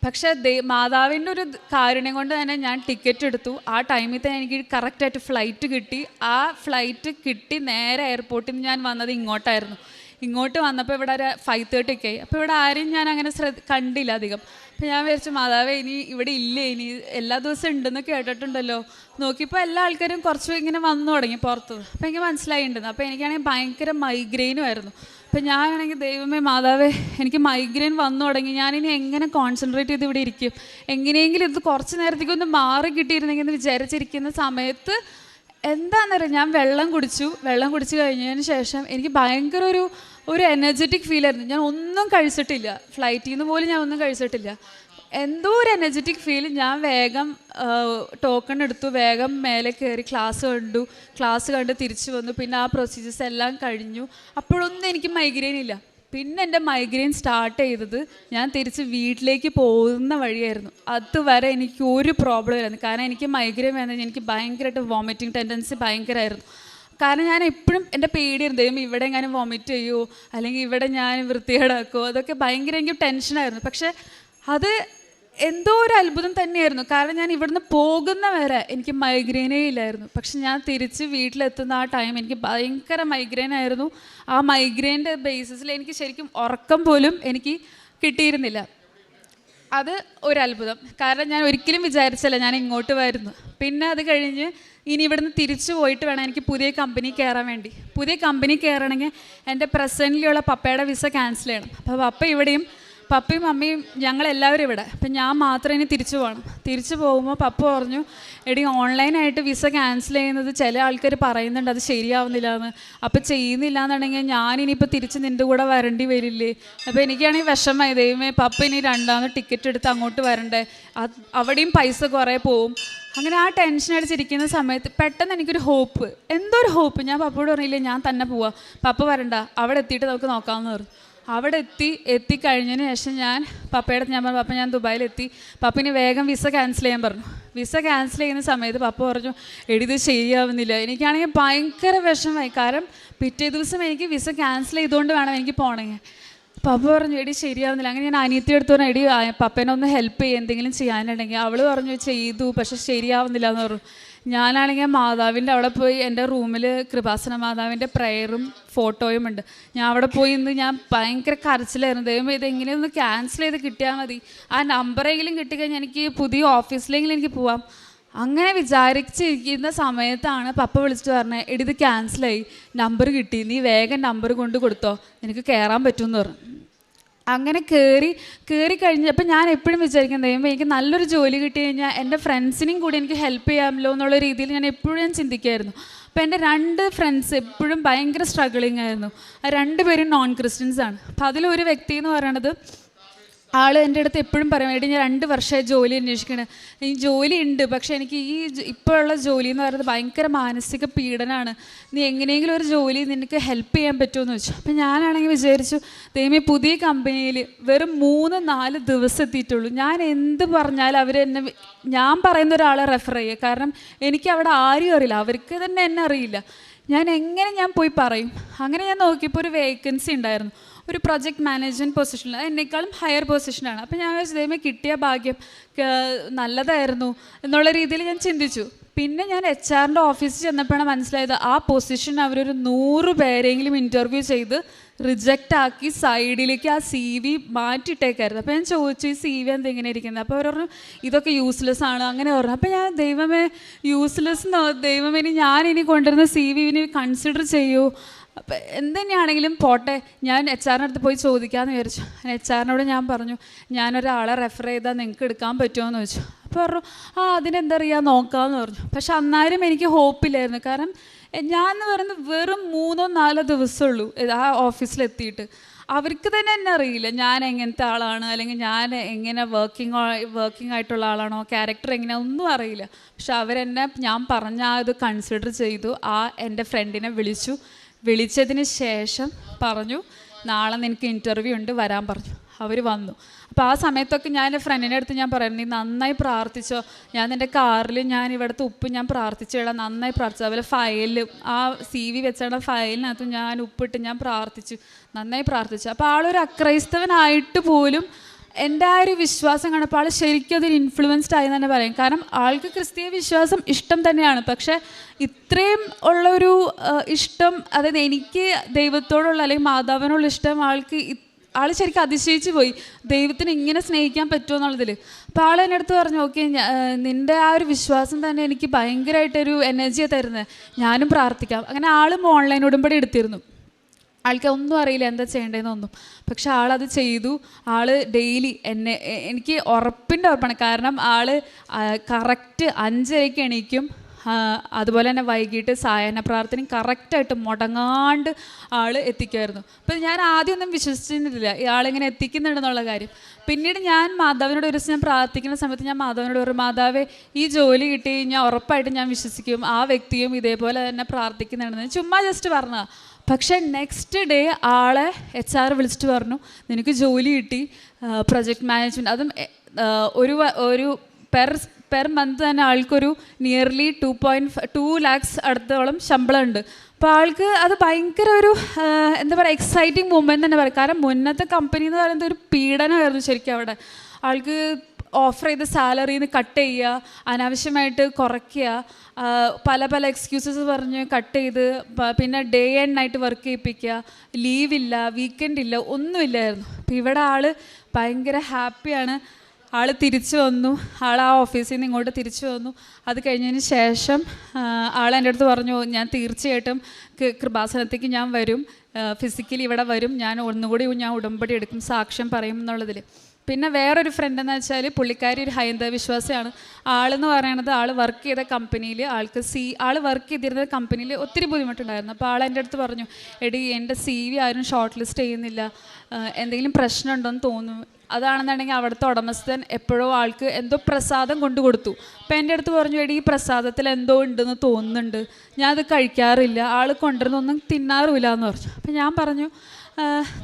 പക്ഷേ മാതാവിൻ്റെ ഒരു കാരുണ്യം കൊണ്ട് തന്നെ ഞാൻ ടിക്കറ്റ് എടുത്തു. ആ ടൈമിൽ തന്നെ എനിക്ക് കറക്റ്റായിട്ട് ഫ്ലൈറ്റ് കിട്ടി. ആ ഫ്ലൈറ്റ് കിട്ടി നേരെ എയർപോർട്ടിൽ നിന്ന് ഞാൻ വന്നത് ഇങ്ങോട്ടായിരുന്നു. ഇങ്ങോട്ട് വന്നപ്പോൾ ഇവിടെ ഒരു 5:30 ആയി. അപ്പോൾ ഇവിടെ ആരും ഞാൻ അങ്ങനെ കണ്ടില്ല അധികം. അപ്പോൾ ഞാൻ വിചാരിച്ചു, മാതാവേ ഇനി ഇവിടെ ഇല്ലേ, ഇനി എല്ലാ ദിവസവും ഉണ്ടെന്ന് കേട്ടിട്ടുണ്ടല്ലോ. നോക്കിയപ്പോൾ എല്ലാ ആൾക്കാരും കുറച്ചും ഇങ്ങനെ വന്നു തുടങ്ങി പുറത്ത്. അപ്പോൾ എനിക്ക് മനസ്സിലായിട്ടുണ്ടെന്ന്. അപ്പോൾ എനിക്കാണെങ്കിൽ ഭയങ്കര മൈഗ്രെയിനും ആയിരുന്നു. അപ്പോൾ ഞാനാണെങ്കിൽ, ദൈവമേ മാതാവേ എനിക്ക് മൈഗ്രെയിൻ വന്നു തുടങ്ങി, ഞാനിനി എങ്ങനെ കോൺസെൻട്രേറ്റ് ചെയ്ത് ഇവിടെ ഇരിക്കും, എങ്ങനെയെങ്കിലും ഇത് കുറച്ച് നേരത്തേക്കൊന്ന് മാറി കിട്ടിയിരുന്നെങ്കിൽ എന്ന് വിചാരിച്ചിരിക്കുന്ന സമയത്ത് എന്താണെന്നറിയാം, ഞാൻ വെള്ളം കുടിച്ചു കഴിഞ്ഞതിന് ശേഷം എനിക്ക് ഭയങ്കര ഒരു എനർജറ്റിക് ഫീലായിരുന്നു. ഞാൻ ഒന്നും കഴിച്ചിട്ടില്ല, ഫ്ലൈറ്റിൽ നിന്ന് പോലും ഞാൻ ഒന്നും കഴിച്ചിട്ടില്ല. എന്തോ ഒരു എനർജറ്റിക് ഫീൽ. ഞാൻ വേഗം ടോക്കൺ എടുത്തു, വേഗം മേലെ കയറി ക്ലാസ് കണ്ട് തിരിച്ചു വന്നു. പിന്നെ ആ പ്രൊസീജിയേഴ്സ് എല്ലാം കഴിഞ്ഞു. അപ്പോഴൊന്നും എനിക്ക് മൈഗ്രെയിൻ ഇല്ല. പിന്നെ എൻ്റെ മൈഗ്രെയിൻ സ്റ്റാർട്ട് ചെയ്തത് ഞാൻ തിരിച്ച് വീട്ടിലേക്ക് പോകുന്ന വഴിയായിരുന്നു. അതുവരെ എനിക്ക് ഒരു പ്രോബ്ലം ഇല്ലായിരുന്നു. കാരണം എനിക്ക് മൈഗ്രെയിൻ വന്നത് എനിക്ക് ഭയങ്കരമായിട്ട് വോമിറ്റിംഗ് ടെൻഡൻസി ഭയങ്കരമായിരുന്നു. കാരണം ഞാൻ എപ്പോഴും എൻ്റെ പേടിയായിരുന്നു, ദൈവം ഇവിടെ എങ്ങാനും വോമിറ്റ് ചെയ്യുമോ, അല്ലെങ്കിൽ ഇവിടെ ഞാൻ വൃത്തികേടാക്കുമോ, അതൊക്കെ ഭയങ്കര എനിക്ക് ടെൻഷനായിരുന്നു. പക്ഷേ അത് എന്തോ ഒരു അത്ഭുതം തന്നെയായിരുന്നു. കാരണം ഞാൻ ഇവിടുന്ന് പോകുന്ന വരെ എനിക്ക് മൈഗ്രെയിനേ ഇല്ലായിരുന്നു. പക്ഷെ ഞാൻ തിരിച്ച് വീട്ടിലെത്തുന്ന ആ ടൈം എനിക്ക് ഭയങ്കര മൈഗ്രെയിൻ ആയിരുന്നു. ആ മൈഗ്രെയിൻ്റെ ബേസിസിൽ എനിക്ക് ശരിക്കും ഉറക്കം പോലും എനിക്ക് കിട്ടിയിരുന്നില്ല. അത് ഒരു അത്ഭുതം. കാരണം ഞാൻ ഒരിക്കലും വിചാരിച്ചില്ല ഞാൻ ഇങ്ങോട്ട് വരുന്നു. പിന്നെ അത് കഴിഞ്ഞ് ഇനി ഇവിടുന്ന് തിരിച്ചു പോയിട്ട് വേണം എനിക്ക് പുതിയ കമ്പനി കയറാൻ വേണ്ടി. പുതിയ കമ്പനി കയറണമെങ്കിൽ എൻ്റെ പ്രസൻറ്റിലുള്ള പപ്പയുടെ വിസ ക്യാൻസൽ ചെയ്യണം. അപ്പോൾ പപ്പയും മമ്മിയും ഞങ്ങളെല്ലാവരും ഇവിടെ. അപ്പം ഞാൻ മാത്രം ഇനി തിരിച്ചു പോകണം. തിരിച്ചു പോകുമ്പോൾ പപ്പ പറഞ്ഞു, എടി ഓൺലൈനായിട്ട് വിസ ക്യാൻസൽ ചെയ്യുന്നത് ചില ആൾക്കാർ പറയുന്നുണ്ട് അത് ശരിയാവുന്നില്ല എന്ന്. അപ്പോൾ ചെയ്യുന്നില്ല എന്നുണ്ടെങ്കിൽ ഞാനിനിയിപ്പോൾ തിരിച്ച് നിൻ്റെ കൂടെ വരേണ്ടി വരില്ലേ? അപ്പോൾ എനിക്കാണെങ്കിൽ വിഷമമായി, ദൈവമേ പപ്പ ഇനി 2ാമത് ടിക്കറ്റ് എടുത്ത് അങ്ങോട്ട് വരണ്ടേ, അവിടെയും പൈസ കുറേ പോവും. അങ്ങനെ ആ ടെൻഷൻ അടിച്ചിരിക്കുന്ന സമയത്ത് പെട്ടെന്ന് എനിക്കൊരു ഹോപ്പ്, എന്തോ ഒരു ഹോപ്പ്. ഞാൻ പപ്പയോട് പറഞ്ഞില്ലേ ഞാൻ തന്നെ പോവാം, പപ്പ വരണ്ട, അവിടെ എത്തിയിട്ട് നമുക്ക് നോക്കാമെന്ന് പറഞ്ഞു. അവിടെ എത്തിക്കഴിഞ്ഞതിന് ശേഷം ഞാൻ പപ്പയുടെ ഞാൻ പറഞ്ഞു, പപ്പ ഞാൻ ദുബായിലെത്തി, പപ്പിന് വേഗം വിസ ക്യാൻസൽ ചെയ്യാൻ പറഞ്ഞു. വിസ ക്യാൻസൽ ചെയ്യുന്ന സമയത്ത് പപ്പ പറഞ്ഞു എടി ഇത് ശരിയാവുന്നില്ല. എനിക്കാണെങ്കിൽ ഭയങ്കര വിഷമമായി, കാരണം പിറ്റേ ദിവസം എനിക്ക് വിസ ക്യാൻസൽ ചെയ്തുകൊണ്ട് വേണം എനിക്ക് പോകണമെങ്കിൽ. പപ്പ പറഞ്ഞു എടി ശരിയാവുന്നില്ല. അങ്ങനെ ഞാൻ അനിയത്തി എടുത്തു പറഞ്ഞു എടി പപ്പേനെ ഒന്ന് ഹെൽപ്പ് ചെയ്യുക, എന്തെങ്കിലും ചെയ്യാനുണ്ടെങ്കിൽ. അവൾ പറഞ്ഞു ചെയ്തു, പക്ഷെ ശരിയാവുന്നില്ല എന്ന് പറഞ്ഞു. ഞാനാണെങ്കിൽ മാതാവിൻ്റെ അവിടെ പോയി, എൻ്റെ റൂമിൽ കൃപാസന മാതാവിൻ്റെ പ്രയറും ഫോട്ടോയും ഉണ്ട്. ഞാൻ അവിടെ പോയി ഇന്ന് ഞാൻ ഭയങ്കര കരച്ചിലായിരുന്നു. ദൈവമേ ഇതെങ്ങനെ ഒന്ന് ക്യാൻസൽ ചെയ്ത് കിട്ടിയാൽ മതി, ആ നമ്പറെങ്കിലും കിട്ടിക്കഴിഞ്ഞാൽ എനിക്ക് പുതിയ ഓഫീസിലെങ്കിലും എനിക്ക് പോവാം. അങ്ങനെ വിചാരിച്ചിരിക്കുന്ന സമയത്താണ് പപ്പ വിളിച്ചിട്ട് പറഞ്ഞത് എടി ഇത് ക്യാൻസലായി, നമ്പർ കിട്ടി, നീ വേഗം നമ്പർ കൊണ്ട് കൊടുത്തോ, നിനക്ക് കയറാൻ പറ്റുമെന്ന് പറഞ്ഞു. അങ്ങനെ കയറി കഴിഞ്ഞപ്പോൾ ഞാൻ എപ്പോഴും വിചാരിക്കുന്നത് ദൈവമേ എനിക്ക് നല്ലൊരു ജോലി കിട്ടി കഴിഞ്ഞാൽ എൻ്റെ ഫ്രണ്ട്സിനെയും കൂടി എനിക്ക് ഹെൽപ്പ് ചെയ്യാമല്ലോ എന്നുള്ള രീതിയിൽ ഞാൻ എപ്പോഴും ചിന്തിക്കുമായിരുന്നു. അപ്പോൾ എൻ്റെ 2 ഫ്രണ്ട്സ് എപ്പോഴും ഭയങ്കര സ്ട്രഗിളിങ് ആയിരുന്നു. ആ 2 പേരും നോൺ ക്രിസ്ത്യൻസാണ്. അപ്പോൾ അതിലൊരു വ്യക്തി എന്ന് പറയണത് ആൾ എൻ്റെ അടുത്ത് എപ്പോഴും പറയും എടി ഞാൻ 2 വർഷമായി ജോലി അന്വേഷിക്കണം, ഈ ജോലി ഉണ്ട് പക്ഷേ എനിക്ക് ഇപ്പോഴുള്ള ജോലി എന്ന് പറയുന്നത് ഭയങ്കര മാനസിക പീഡനമാണ്, നീ എങ്ങനെയെങ്കിലും ഒരു ജോലി നിനക്ക് ഹെൽപ്പ് ചെയ്യാൻ പറ്റുമെന്ന് വെച്ചു. അപ്പം ഞാനാണെങ്കിൽ വിചാരിച്ചു ദൈവമേ പുതിയ കമ്പനിയിൽ വെറും 3-4 ദിവസം എത്തിയിട്ടുള്ളൂ, ഞാൻ എന്ത് പറഞ്ഞാലും അവരെന്നെ ഞാൻ പറയുന്ന ഒരാളെ റെഫർ ചെയ്യുക, കാരണം എനിക്ക് അവിടെ ആരും അറിയില്ല, അവർക്ക് തന്നെ എന്നെ അറിയില്ല, ഞാൻ പോയി പറയും. അങ്ങനെ ഞാൻ നോക്കിയപ്പോൾ ഒരു വേക്കൻസി ഉണ്ടായിരുന്നു, ഒരു പ്രൊജക്ട് മാനേജ്മെൻറ്റ് പൊസിഷനിൽ, എന്നെക്കാളും ഹയർ പൊസിഷനാണ്. അപ്പോൾ ഞാൻ ദൈവമേ കിട്ടിയ ഭാഗ്യം നല്ലതായിരുന്നു എന്നുള്ള രീതിയിൽ ഞാൻ ചിന്തിച്ചു. പിന്നെ ഞാൻ HR-ൻ്റെ ഓഫീസിൽ ചെന്നപ്പോഴാണ് മനസ്സിലായത് ആ പൊസിഷൻ അവരൊരു 100 പേരെങ്കിലും ഇൻ്റർവ്യൂ ചെയ്ത് റിജക്റ്റ് ആക്കി സൈഡിലേക്ക് ആ CV മാറ്റിയിട്ടേക്കായിരുന്നു. അപ്പോൾ ഞാൻ ചോദിച്ചു ഈ CV എന്തെങ്ങനെ ഇരിക്കുന്നത്, അപ്പോൾ അവർ പറഞ്ഞു ഇതൊക്കെ യൂസ്ലെസ് ആണ് അങ്ങനെ പറഞ്ഞു. അപ്പോൾ ഞാൻ ദൈവമേ യൂസ്ലെസ് ദൈവമേ ഞാനിനി കൊണ്ടുവരുന്ന CV കൺസിഡർ ചെയ്യൂ, അപ്പം എന്തുതന്നെയാണെങ്കിലും പോട്ടെ, ഞാൻ HR-ൻ്റെ അടുത്ത് പോയി ചോദിക്കാമെന്ന് വിചാരിച്ചു. HR-നോട് ഞാൻ പറഞ്ഞു ഞാനൊരാളെ റെഫർ ചെയ്താൽ നിങ്ങൾക്ക് എടുക്കാൻ പറ്റുമോ എന്ന് ചോദിച്ചു. അപ്പോൾ പറഞ്ഞു അതിനെന്താ അറിയാ നോക്കാമെന്ന് പറഞ്ഞു. പക്ഷെ അന്നേരം എനിക്ക് ഹോപ്പില്ലായിരുന്നു, കാരണം ഞാൻ എന്ന് പറയുന്നത് വെറും 3-4 ദിവസമുള്ളൂ ആ ഓഫീസിലെത്തിയിട്ട്. അവർക്ക് തന്നെ എന്നെ അറിയില്ല ഞാൻ എങ്ങനത്തെ ആളാണ്, അല്ലെങ്കിൽ ഞാൻ എങ്ങനെ വർക്കിംഗ് ആയിട്ടുള്ള ആളാണോ, ക്യാരക്ടർ എങ്ങനെ ഒന്നും അറിയില്ല. പക്ഷെ അവരെന്നെ ഞാൻ പറഞ്ഞ ഇത് കൺസിഡർ ചെയ്തു. എൻ്റെ ഫ്രണ്ടിനെ വിളിച്ചതിന് ശേഷം പറഞ്ഞു നാളെ നിനക്ക് ഇൻ്റർവ്യൂ ഉണ്ട് വരാൻ പറഞ്ഞു. അവർ വന്നു. അപ്പോൾ ആ സമയത്തൊക്കെ ഞാൻ എൻ്റെ ഫ്രണ്ടിൻ്റെ അടുത്ത് ഞാൻ പറയുന്നു നീ നന്നായി പ്രാർത്ഥിച്ചോ, ഞാൻ എൻ്റെ കാറിൽ ഞാൻ ഇവിടുത്തെ ഉപ്പ് ഞാൻ പ്രാർത്ഥിച്ചിടാം, നന്നായി പ്രാർത്ഥിച്ചു. അതുപോലെ ഫയലിൽ ആ CV വെച്ചാണ് ഫയലിനകത്ത് ഞാൻ ഉപ്പിട്ട് ഞാൻ പ്രാർത്ഥിച്ചു, നന്നായി പ്രാർത്ഥിച്ചു. അപ്പോൾ ആളൊരു അക്രൈസ്തവനായിട്ട് പോലും എൻ്റെ ആ ഒരു വിശ്വാസം കണ്ടപ്പോൾ ആൾ ശരിക്കും അതൊരു ഇൻഫ്ലുവൻസ്ഡ് ആയി തന്നെ പറയും. കാരണം ആൾക്ക് ക്രിസ്തീയ വിശ്വാസം ഇഷ്ടം തന്നെയാണ്, പക്ഷേ ഇത്രയും ഉള്ളൊരു ഇഷ്ടം, അതായത് എനിക്ക് ദൈവത്തോടുള്ള അല്ലെങ്കിൽ മാതാവിനുള്ള ഇഷ്ടം ആൾ ശരിക്കും അതിശയിച്ച് പോയി, ദൈവത്തിന് ഇങ്ങനെ സ്നേഹിക്കാൻ പറ്റുമോ എന്നുള്ളതിൽ. അപ്പോൾ ആൾ എൻ്റെ അടുത്ത് പറഞ്ഞു ഓക്കെ നിൻ്റെ ആ ഒരു വിശ്വാസം തന്നെ എനിക്ക് ഭയങ്കരമായിട്ടൊരു എനർജിയാണ് തരുന്നത്, ഞാനും പ്രാർത്ഥിക്കാം. അങ്ങനെ ആളും ഓൺലൈൻ ഉടമ്പടി എടുത്തിരുന്നു. ആൾക്ക് ഒന്നും അറിയില്ല എന്താ ചെയ്യേണ്ടതെന്നൊന്നും, പക്ഷെ ആളത് ചെയ്തു. ആൾ ഡെയിലി എനിക്ക് ഉറപ്പാണ്, കാരണം ആൾ കറക്റ്റ് 5:30 എണീക്കും, അതുപോലെ തന്നെ വൈകിട്ട് സായാഹ്ന പ്രാർത്ഥനയും കറക്റ്റായിട്ട് മുടങ്ങാണ്ട് ആൾ എത്തിക്കുമായിരുന്നു. അപ്പോൾ ഞാൻ ആദ്യമൊന്നും വിശ്വസിച്ചിരുന്നില്ല ഇയാളിങ്ങനെ എത്തിക്കുന്നുണ്ടെന്നുള്ള കാര്യം. പിന്നീട് ഞാൻ മാതാവിനോട് ഒരു ദിവസം ഞാൻ പ്രാർത്ഥിക്കുന്ന സമയത്ത് ഞാൻ മാതാവിനോട് പറഞ്ഞു മാതാവേ ഈ ജോലി കിട്ടി കഴിഞ്ഞാൽ ഉറപ്പായിട്ടും ഞാൻ വിശ്വസിക്കും ആ വ്യക്തിയും ഇതേപോലെ തന്നെ പ്രാർത്ഥിക്കുന്നുണ്ടെന്ന് ചുമ്മാ ജസ്റ്റ് പറഞ്ഞതാണ്. പക്ഷേ നെക്സ്റ്റ് ഡേ ആളെ HR വിളിച്ചിട്ട് പറഞ്ഞു നിനക്ക് ജോലി കിട്ടി, പ്രൊജക്ട് മാനേജ്മെൻറ്റ്, അതും ഒരു പെർ മന്ത് തന്നെ ആൾക്കൊരു നിയർലി 2 lakhs അടുത്തോളം ശമ്പളം ഉണ്ട്. അപ്പോൾ ആൾക്ക് അത് ഭയങ്കര ഒരു എന്താ പറയുക എക്സൈറ്റിംഗ് മൂമെൻറ്റ് തന്നെ പറയും. കാരണം മുന്നത്തെ കമ്പനി എന്ന് പറയുന്നത് ഒരു പീഡനമായിരുന്നു ശരിക്കും. അവിടെ ആൾക്ക് ഓഫർ ചെയ്ത സാലറിയിൽ നിന്ന് കട്ട് ചെയ്യുക, അനാവശ്യമായിട്ട് കുറയ്ക്കുക, പല എക്സ്ക്യൂസസ് പറഞ്ഞ് കട്ട് ചെയ്ത്, പിന്നെ ഡേ ആൻഡ് നൈറ്റ് വർക്ക് ചെയ്യിപ്പിക്കുക, ലീവില്ല, വീക്കെൻഡ് ഇല്ല, ഒന്നുമില്ലായിരുന്നു. അപ്പോൾ ഇവിടെ ആൾ ഭയങ്കര ഹാപ്പിയാണ്. ആൾ തിരിച്ചു വന്നു, ആൾ ആ ഓഫീസിൽ നിന്ന് ഇങ്ങോട്ട് തിരിച്ചു വന്നു. അത് കഴിഞ്ഞതിന് ശേഷം ആൾ എൻ്റെ അടുത്ത് പറഞ്ഞു ഞാൻ തീർച്ചയായിട്ടും കൃപാസനത്തേക്ക് ഞാൻ വരും, ഫിസിക്കലി ഇവിടെ വരും, ഞാൻ ഒന്നുകൂടി ഞാൻ ഉടമ്പടി എടുക്കും, സാക്ഷ്യം പറയും എന്നുള്ളതിൽ. പിന്നെ വേറൊരു ഫ്രണ്ട് എന്ന് വെച്ചാൽ പുള്ളിക്കാരി ഒരു ഹൈന്ദവ വിശ്വാസിയാണ്. ആളെന്ന് പറയണത് ആൾ വർക്ക് ചെയ്ത കമ്പനിയിൽ ആൾ വർക്ക് ചെയ്തിരുന്ന കമ്പനിയിൽ ഒത്തിരി ബുദ്ധിമുട്ടുണ്ടായിരുന്നു. അപ്പോൾ ആൾ എൻ്റെ അടുത്ത് പറഞ്ഞു, എടി എൻ്റെ CV ആരും ഷോർട്ട് ലിസ്റ്റ് ചെയ്യുന്നില്ല, എന്തെങ്കിലും പ്രശ്നമുണ്ടോയെന്ന് തോന്നുന്നു. അതാണെന്നുണ്ടെങ്കിൽ അവിടുത്തെ ഉടമസ്ഥൻ എപ്പോഴോ ആൾക്ക് എന്തോ പ്രസാദം കൊണ്ടു കൊടുത്തു. അപ്പോൾ എൻ്റെ അടുത്ത് പറഞ്ഞു, എടി ഈ പ്രസാദത്തിൽ എന്തോ ഉണ്ടെന്ന് തോന്നുന്നുണ്ട്, ഞാനത് കഴിക്കാറില്ല, ആൾ കൊണ്ടുവരുന്നൊന്നും തിന്നാറുമില്ല എന്ന് പറഞ്ഞു. അപ്പോൾ ഞാൻ പറഞ്ഞു,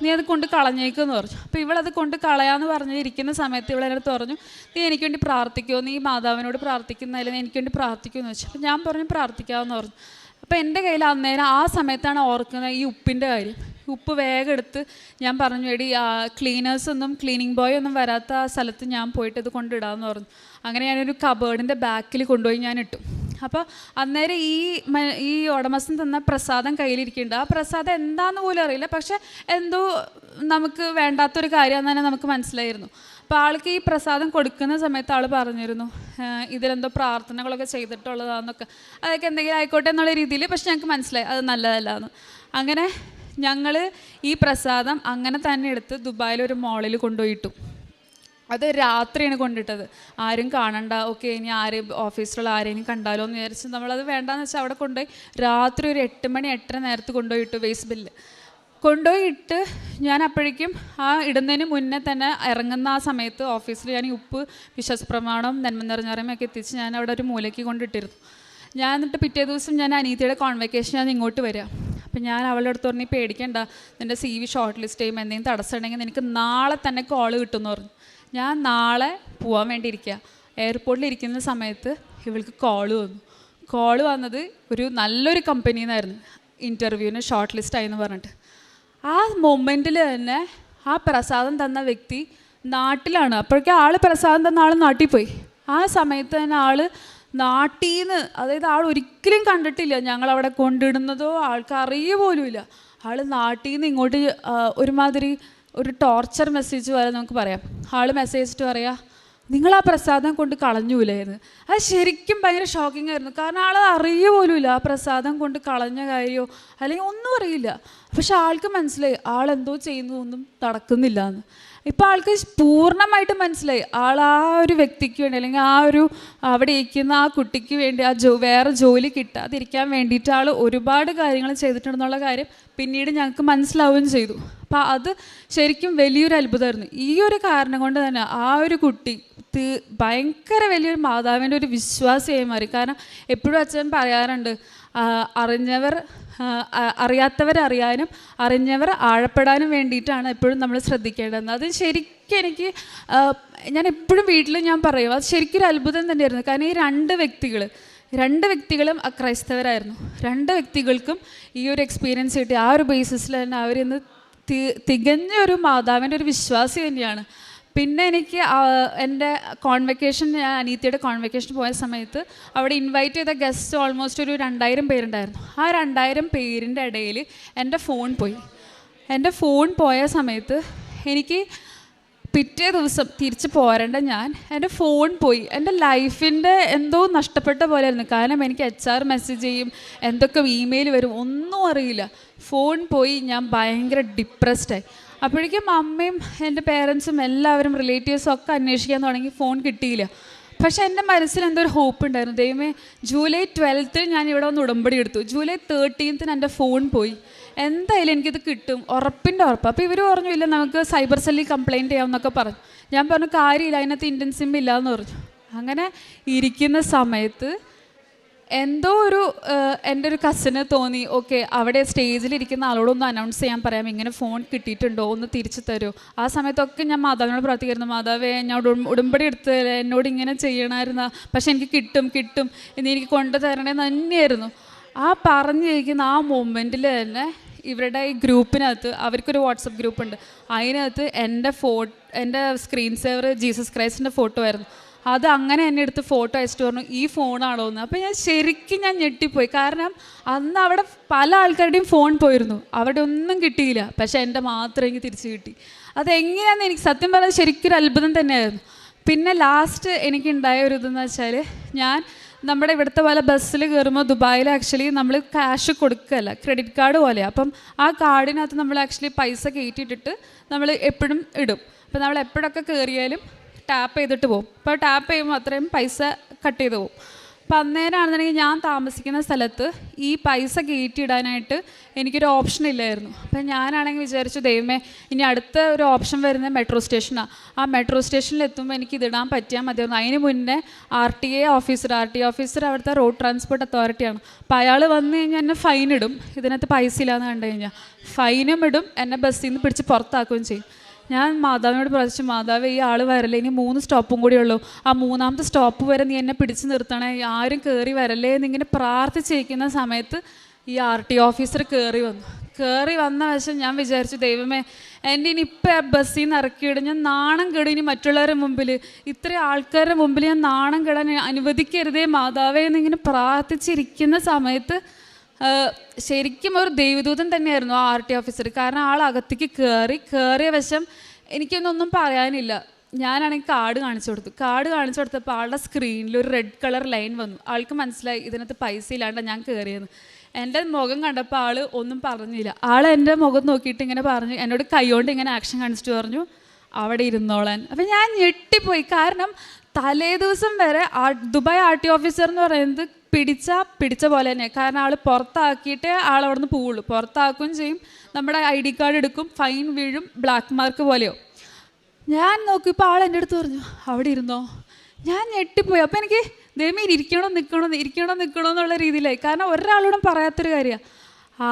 നീ അത് കൊണ്ട് കളഞ്ഞേക്കെന്ന് പറഞ്ഞു. അപ്പോൾ ഇവളത് കൊണ്ട് കളയാമെന്ന് പറഞ്ഞിരിക്കുന്ന സമയത്ത് ഇവളെടുത്ത് പറഞ്ഞു, നീ എനിക്ക് വേണ്ടി പ്രാർത്ഥിക്കുമോ, നീ മാതാവിനോട് പ്രാർത്ഥിക്കുന്നതിൽ നീ എനിക്ക് വേണ്ടി പ്രാർത്ഥിക്കുമെന്ന് വെച്ചു. അപ്പോൾ ഞാൻ പറഞ്ഞു പ്രാർത്ഥിക്കാമെന്ന് പറഞ്ഞു. അപ്പോൾ എൻ്റെ കയ്യിൽ അന്നേരം ആ സമയത്താണ് ഓർക്കുന്നത് ഈ ഉപ്പിൻ്റെ കാര്യം. ഉപ്പ് വേഗം എടുത്ത് ഞാൻ പറഞ്ഞു, എടി ക്ലീനേഴ്സൊന്നും ക്ലീനിങ് ബോയ് ഒന്നും വരാത്ത ആ സ്ഥലത്ത് ഞാൻ പോയിട്ട് ഇത് കൊണ്ടിടാമെന്ന് പറഞ്ഞു. അങ്ങനെ ഞാനൊരു കബേർഡിൻ്റെ ബാക്കിൽ കൊണ്ടുപോയി ഞാൻ ഇട്ടു. അപ്പോൾ അന്നേരം ഈ ഉടമസ്ഥൻ തന്ന പ്രസാദം കയ്യിലിരിക്കുന്നുണ്ട്. ആ പ്രസാദം എന്താണെന്ന് പോലും അറിയില്ല, പക്ഷെ എന്തോ നമുക്ക് വേണ്ടാത്തൊരു കാര്യമെന്ന് തന്നെ നമുക്ക് മനസ്സിലായിരുന്നു. അപ്പോൾ ആൾക്ക് ഈ പ്രസാദം കൊടുക്കുന്ന സമയത്ത് ആൾ പറഞ്ഞിരുന്നു, ഇതിലെന്തോ പ്രാർത്ഥനകളൊക്കെ ചെയ്തിട്ടുള്ളതാണെന്നൊക്കെ. അതൊക്കെ എന്തെങ്കിലും ആയിക്കോട്ടെ എന്നുള്ള രീതിയിൽ, പക്ഷെ ഞങ്ങൾക്ക് മനസ്സിലായി അത് നല്ലതല്ല എന്ന്. അങ്ങനെ ഞങ്ങൾ ഈ പ്രസാദം അങ്ങനെ തന്നെ എടുത്ത് ദുബായിലൊരു മോളിൽ കൊണ്ടുപോയിട്ടു. അത് രാത്രിയാണ് കൊണ്ടിട്ടത്, ആരും കാണണ്ട, ഓക്കെ ഇനി ആരും ഓഫീസിലുള്ള ആരെയും കണ്ടാലോ എന്ന് വിചാരിച്ച് നമ്മളത് വേണ്ടാന്ന് വെച്ചാൽ അവിടെ കൊണ്ടുപോയി രാത്രി ഒരു 8 മണി 8:30 നേരത്ത് കൊണ്ടുപോയിട്ടു. വേസ്റ്റ് ബില്ല് കൊണ്ടുപോയിട്ട് ഞാൻ അപ്പോഴേക്കും ആ ഇടുന്നതിന് മുന്നേ തന്നെ ഇറങ്ങുന്ന ആ സമയത്ത് ഓഫീസിൽ ഞാൻ ഈ ഉപ്പ്, വിശ്വാസപ്രമാണം, നന്മ നിറഞ്ഞറിയുമൊക്കെ എത്തിച്ച് ഞാൻ അവിടെ ഒരു മൂലയ്ക്ക് കൊണ്ടിട്ടിരുന്നു. ഞാൻ എന്നിട്ട് പിറ്റേ ദിവസം ഞാൻ അനീതിയുടെ കോൺവെക്കേഷൻ ഞാൻ ഇങ്ങോട്ട് വരിക. അപ്പം ഞാൻ അവളുടെ അടുത്ത് പറഞ്ഞു, പേടിക്കണ്ട, നിൻ്റെ CV ഷോർട്ട് ലിസ്റ്റ് ചെയ്യുമ്പോൾ എന്തെങ്കിലും തടസ്സം ഉണ്ടെങ്കിൽ നിനക്ക് നാളെ തന്നെ കോള് കിട്ടുമെന്ന് പറഞ്ഞു. ഞാൻ നാളെ പോകാൻ വേണ്ടി ഇരിക്കുക. എയർപോർട്ടിൽ ഇരിക്കുന്ന സമയത്ത് ഇവൾക്ക് കോള് വന്നത് ഒരു നല്ലൊരു കമ്പനിയിൽ നിന്നായിരുന്നു, ഇൻ്റർവ്യൂവിന് ഷോർട്ട് ലിസ്റ്റ് ആയി എന്ന് പറഞ്ഞിട്ട്. ആ മൊമെൻറ്റിൽ തന്നെ ആ പ്രസാദം തന്ന വ്യക്തി നാട്ടിലാണ്. അപ്പോഴേക്കും ആൾ പ്രസാദം തന്ന ആൾ നാട്ടിൽ പോയി. ആ സമയത്ത് തന്നെ ആൾ നാട്ടിൽ നിന്ന്, അതായത് ആൾ ഒരിക്കലും കണ്ടിട്ടില്ല ഞങ്ങളവിടെ കൊണ്ടിടുന്നതോ, ആൾക്ക് അറിയുക പോലുമില്ല. ആൾ നാട്ടിൽ നിന്ന് ഇങ്ങോട്ട് ഒരുമാതിരി ഒരു ടോർച്ചർ മെസ്സേജ് വരെ നമുക്ക് പറയാം. ആൾ മെസ്സേജ് ഇട്ട് പറയാം, നിങ്ങൾ ആ പ്രസാദം കൊണ്ട് കളഞ്ഞൂലായിരുന്നു. അത് ശരിക്കും ഭയങ്കര ഷോക്കിംഗ് ആയിരുന്നു. കാരണം ആൾ അറിയുക പോലുമില്ല ആ പ്രസാദം കൊണ്ട് കളഞ്ഞ കാര്യമോ അല്ലെങ്കിൽ ഒന്നും അറിയില്ല. പക്ഷെ ആൾക്ക് മനസ്സിലായി ആളെന്തോ ചെയ്യുന്നതൊന്നും നടക്കുന്നില്ല എന്ന്. ഇപ്പം ആൾക്ക് പൂർണ്ണമായിട്ട് മനസ്സിലായി ആൾ ആ ഒരു വ്യക്തിക്ക് വേണ്ടി അല്ലെങ്കിൽ ആ ഒരു അവിടെ ഇരിക്കുന്ന ആ കുട്ടിക്ക് വേണ്ടി വേറെ ജോലി കിട്ടാതിരിക്കാൻ വേണ്ടിയിട്ട് ആൾ ഒരുപാട് കാര്യങ്ങൾ ചെയ്തിട്ടുണ്ടെന്നുള്ള കാര്യം പിന്നീട് ഞങ്ങൾക്ക് മനസ്സിലാവുകയും ചെയ്തു. അപ്പോൾ അത് ശരിക്കും വലിയൊരു അത്ഭുതമായിരുന്നു. ഈ ഒരു കാരണം കൊണ്ട് തന്നെ ആ ഒരു കുട്ടി ഭയങ്കര വലിയൊരു മാതാവിൻ്റെ ഒരു വിശ്വാസിയായി മാറി. കാരണം എപ്പോഴും അച്ഛൻ പറയാറുണ്ട്, അറിയാത്തവരറിയാനും അറിഞ്ഞവർ ആഴപ്പെടാനും വേണ്ടിയിട്ടാണ് എപ്പോഴും നമ്മൾ ശ്രദ്ധിക്കേണ്ടതെന്ന്. അത് ശരിക്കും എനിക്ക് ഞാൻ എപ്പോഴും വീട്ടിൽ ഞാൻ പറയും, അത് ശരിക്കും ഒരു അത്ഭുതം തന്നെയായിരുന്നു. കാരണം ഈ രണ്ട് വ്യക്തികളും അക്രൈസ്തവരായിരുന്നു. രണ്ട് വ്യക്തികൾക്കും ഈ ഒരു എക്സ്പീരിയൻസ് കിട്ടി. ആ ഒരു ബേസിസിൽ തന്നെ അവരിന്ന് തികഞ്ഞ ഒരു മാതാവിൻ്റെ ഒരു വിശ്വാസി തന്നെയാണ്. പിന്നെ എനിക്ക് എൻ്റെ കോൺവെക്കേഷൻ, ഞാൻ അനീതിയുടെ കോൺവെക്കേഷൻ പോയ സമയത്ത് അവിടെ ഇൻവൈറ്റ് ചെയ്ത ഗസ്റ്റ് ഓൾമോസ്റ്റ് ഒരു 2000 പേരുണ്ടായിരുന്നു. ആ 2000 പേരിൻ്റെ ഇടയിൽ എൻ്റെ ഫോൺ പോയ സമയത്ത് എനിക്ക് പിറ്റേ ദിവസം തിരിച്ച് പോരേണ്ട എൻ്റെ ഫോൺ പോയി. എൻ്റെ ലൈഫിൻ്റെ എന്തോ നഷ്ടപ്പെട്ട പോലെയായിരുന്നു. കാരണം എനിക്ക് HR മെസ്സേജ് ചെയ്യും, എന്തൊക്കെ ഇമെയിൽ വരും, ഒന്നും അറിയില്ല. ഫോൺ പോയി, ഞാൻ ഭയങ്കര ഡിപ്രസ്ഡായി. അപ്പോഴേക്കും അമ്മയും എൻ്റെ പേരൻസും എല്ലാവരും റിലേറ്റീവ്സും ഒക്കെ അന്വേഷിക്കാൻ തുടങ്ങി. ഫോൺ കിട്ടിയില്ല. പക്ഷെ എൻ്റെ മനസ്സിൽ എന്തോ ഒരു ഹോപ്പ് ഉണ്ടായിരുന്നു. ദൈവമേ, ജൂലൈ 12 ഞാൻ ഇവിടെ വന്ന് ഉടമ്പടി എടുത്തു, ജൂലൈ 13 എൻ്റെ ഫോൺ പോയി, എന്തായാലും എനിക്കിത് കിട്ടും, ഉറപ്പിൻ്റെ ഉറപ്പ്. അപ്പോൾ ഇവർ പറഞ്ഞു, ഇല്ല നമുക്ക് സൈബർ സെല്ലിൽ കംപ്ലയിൻറ്റ് ചെയ്യാമെന്നൊക്കെ പറഞ്ഞു. ഞാൻ പറഞ്ഞു കാര്യമില്ല, അതിനകത്ത് ഇന്ത്യൻ സിം ഇല്ലയെന്ന് പറഞ്ഞു. അങ്ങനെ ഇരിക്കുന്ന സമയത്ത് എന്തോ എൻ്റെ ഒരു കസിന് തോന്നി, ഓക്കെ അവിടെ സ്റ്റേജിലിരിക്കുന്ന ആളോടൊന്ന് അനൗൺസ് ചെയ്യാൻ പറയാം, ഇങ്ങനെ ഫോൺ കിട്ടിയിട്ടുണ്ടോ, ഒന്ന് തിരിച്ചു തരുമോ. ആ സമയത്തൊക്കെ ഞാൻ മാതാവിനോട് പ്രാർത്ഥിക്കായിരുന്നു, മാതാവേ ഞാൻ ഉടമ്പടി എടുത്ത് എന്നോട് ഇങ്ങനെ ചെയ്യണമായിരുന്നു, പക്ഷെ എനിക്ക് കിട്ടും ഇനി എനിക്ക് കൊണ്ടു തരണേന്ന് തന്നെയായിരുന്നു. ആ പറഞ്ഞിരിക്കുന്ന ആ മൊമെൻറ്റിൽ തന്നെ ഇവരുടെ ഈ ഗ്രൂപ്പിനകത്ത്, അവർക്കൊരു വാട്സപ്പ് ഗ്രൂപ്പുണ്ട്, അതിനകത്ത് എൻ്റെ സ്ക്രീൻ സേവർ ജീസസ് ക്രൈസ്റ്റിൻ്റെ ഫോട്ടോ ആയിരുന്നു. അത് അങ്ങനെ എന്നെ എടുത്ത് ഫോട്ടോ അയച്ചിട്ട് പറഞ്ഞു, ഈ ഫോണാണോ എന്ന്. അപ്പോൾ ശരിക്കും ഞാൻ ഞെട്ടിപ്പോയി. കാരണം അന്ന് അവിടെ പല ആൾക്കാരുടെയും ഫോൺ പോയിരുന്നു, അവിടെ ഒന്നും കിട്ടിയില്ല, പക്ഷേ എൻ്റെ മാത്രം എനിക്ക് തിരിച്ച് കിട്ടി. അതെങ്ങനെയാണെന്ന് എനിക്ക് സത്യം പറഞ്ഞാൽ ശരിക്കും ഒരു അത്ഭുതം തന്നെയായിരുന്നു. പിന്നെ ലാസ്റ്റ് എനിക്കുണ്ടായ ഒരു ഇതെന്ന് വെച്ചാൽ, ഞാൻ നമ്മുടെ ഇവിടുത്തെ പോലെ ബസ്സിൽ കയറുമ്പോൾ ദുബായിൽ ആക്ച്വലി നമ്മൾ ക്യാഷ് കൊടുക്കുകയല്ല, ക്രെഡിറ്റ് കാർഡ് പോലെയാണ്. അപ്പം ആ കാർഡിനകത്ത് നമ്മൾ ആക്ച്വലി പൈസ കയറ്റിയിട്ടിട്ട് നമ്മൾ എപ്പോഴും ഇടും. അപ്പോൾ നമ്മൾ എപ്പോഴൊക്കെ കയറിയാലും ടാപ്പ് ചെയ്തിട്ട് പോകും. അപ്പോൾ ടാപ്പ് ചെയ്യുമ്പോൾ അത്രയും പൈസ കട്ട് ചെയ്ത് പോകും. അപ്പം അന്നേരമാണെന്നുണ്ടെങ്കിൽ ഞാൻ താമസിക്കുന്ന സ്ഥലത്ത് ഈ പൈസ കയറ്റിയിടാനായിട്ട് എനിക്കൊരു ഓപ്ഷൻ ഇല്ലായിരുന്നു. അപ്പം ഞാനാണെങ്കിൽ വിചാരിച്ചു, ദൈവമേ ഇനി അടുത്ത ഒരു ഓപ്ഷൻ വരുന്നത് മെട്രോ സ്റ്റേഷനാണ്. ആ മെട്രോ സ്റ്റേഷനിൽ എത്തുമ്പോൾ എനിക്ക് ഇതിടാൻ പറ്റിയാൽ മതിയായിരുന്നു. അതിന് മുന്നേ ആർ ടി ഓഫീസർ അവിടുത്തെ റോഡ് ട്രാൻസ്പോർട്ട് അതോറിറ്റിയാണ്. അപ്പോൾ അയാൾ വന്നു കഴിഞ്ഞാൽ എന്നെ ഫൈൻ ഇടും. ഇതിനകത്ത് പൈസ ഇല്ലയെന്ന് കണ്ടു കഴിഞ്ഞാൽ ഫൈനും ഇടും, എന്നെ ബസ്സിൽ നിന്ന് പിടിച്ച് പുറത്താക്കുകയും ചെയ്യും. ഞാൻ മാതാവിനോട് പ്രാർത്ഥിച്ചു, മാതാവ് ഈ ആൾ വരല്ലേ, ഇനി 3 സ്റ്റോപ്പും കൂടി ഉള്ളൂ, ആ 3ാമത്തെ സ്റ്റോപ്പ് വരെ നീ എന്നെ പിടിച്ച് നിർത്തണേ, ആരും കയറി വരല്ലേ എന്നിങ്ങനെ പ്രാർത്ഥിച്ചിരിക്കുന്ന സമയത്ത് ഈ ആർ ടി ഓഫീസർ കയറി വന്ന വശം ഞാൻ വിചാരിച്ചു, ദൈവമേ എൻ്റെ ഇനി ഇപ്പം ബസ്സിൽ നിന്ന് ഇറക്കിയിടും, ഞാൻ നാണം കെടും, ഇനി മറ്റുള്ളവരുടെ മുമ്പിൽ ഇത്രയും ആൾക്കാരുടെ മുമ്പിൽ ഞാൻ നാണം കെടാൻ അനുവദിക്കരുതേ മാതാവേ എന്നിങ്ങനെ പ്രാർത്ഥിച്ചിരിക്കുന്ന സമയത്ത് ശരിക്കും ഒരു ദൈവദൂതൻ തന്നെയായിരുന്നു ആ ആർ ടി ഓഫീസർ. കാരണം ആൾ അകത്തേക്ക് കയറിയ വശം എനിക്കൊന്നും പറയാനില്ല. ഞാനാണെങ്കിൽ കാർഡ് കാണിച്ചു കൊടുത്തപ്പോൾ ആളുടെ സ്ക്രീനിൽ ഒരു റെഡ് കളർ ലൈൻ വന്നു. ആൾക്ക് മനസ്സിലായി ഇതിനകത്ത് പൈസ ഇല്ലാണ്ട് ഞാൻ കയറിയെന്ന്. എൻ്റെ മുഖം കണ്ടപ്പോൾ ആൾ ഒന്നും പറഞ്ഞില്ല. ആൾ എൻ്റെ മുഖം നോക്കിയിട്ട് ഇങ്ങനെ പറഞ്ഞു, എന്നോട് കൈകൊണ്ട് ഇങ്ങനെ ആക്ഷൻ കാണിച്ചിട്ട് പറഞ്ഞു അവിടെ ഇരുന്നോളാൻ. അപ്പം ഞാൻ ഞെട്ടിപ്പോയി. കാരണം തലേ ദിവസം വരെ ദുബായ് ആർ ടി ഓഫീസർ എന്ന് പറയുന്നത് പിടിച്ച പോലെ തന്നെ. കാരണം ആൾ പുറത്താക്കിയിട്ടേ അവിടെ നിന്ന് പോവുള്ളൂ. പുറത്താക്കുകയും ചെയ്യും, നമ്മുടെ ID കാർഡ് എടുക്കും, ഫൈൻ വീഴും, ബ്ലാക്ക് മാർക്ക് പോലെയോ. ഞാൻ നോക്കിയപ്പോൾ ആൾ എൻ്റെ അടുത്ത് പറഞ്ഞു അവിടെ ഇരുന്നോ. ഞാൻ ഞെട്ടിപ്പോയി. അപ്പോൾ എനിക്ക് ദൈവമേ ഇരിക്കണോ നിൽക്കണോ എന്നുള്ള രീതിയിലായി. കാരണം ഒരാളോടും പറയാത്തൊരു കാര്യമാണ്.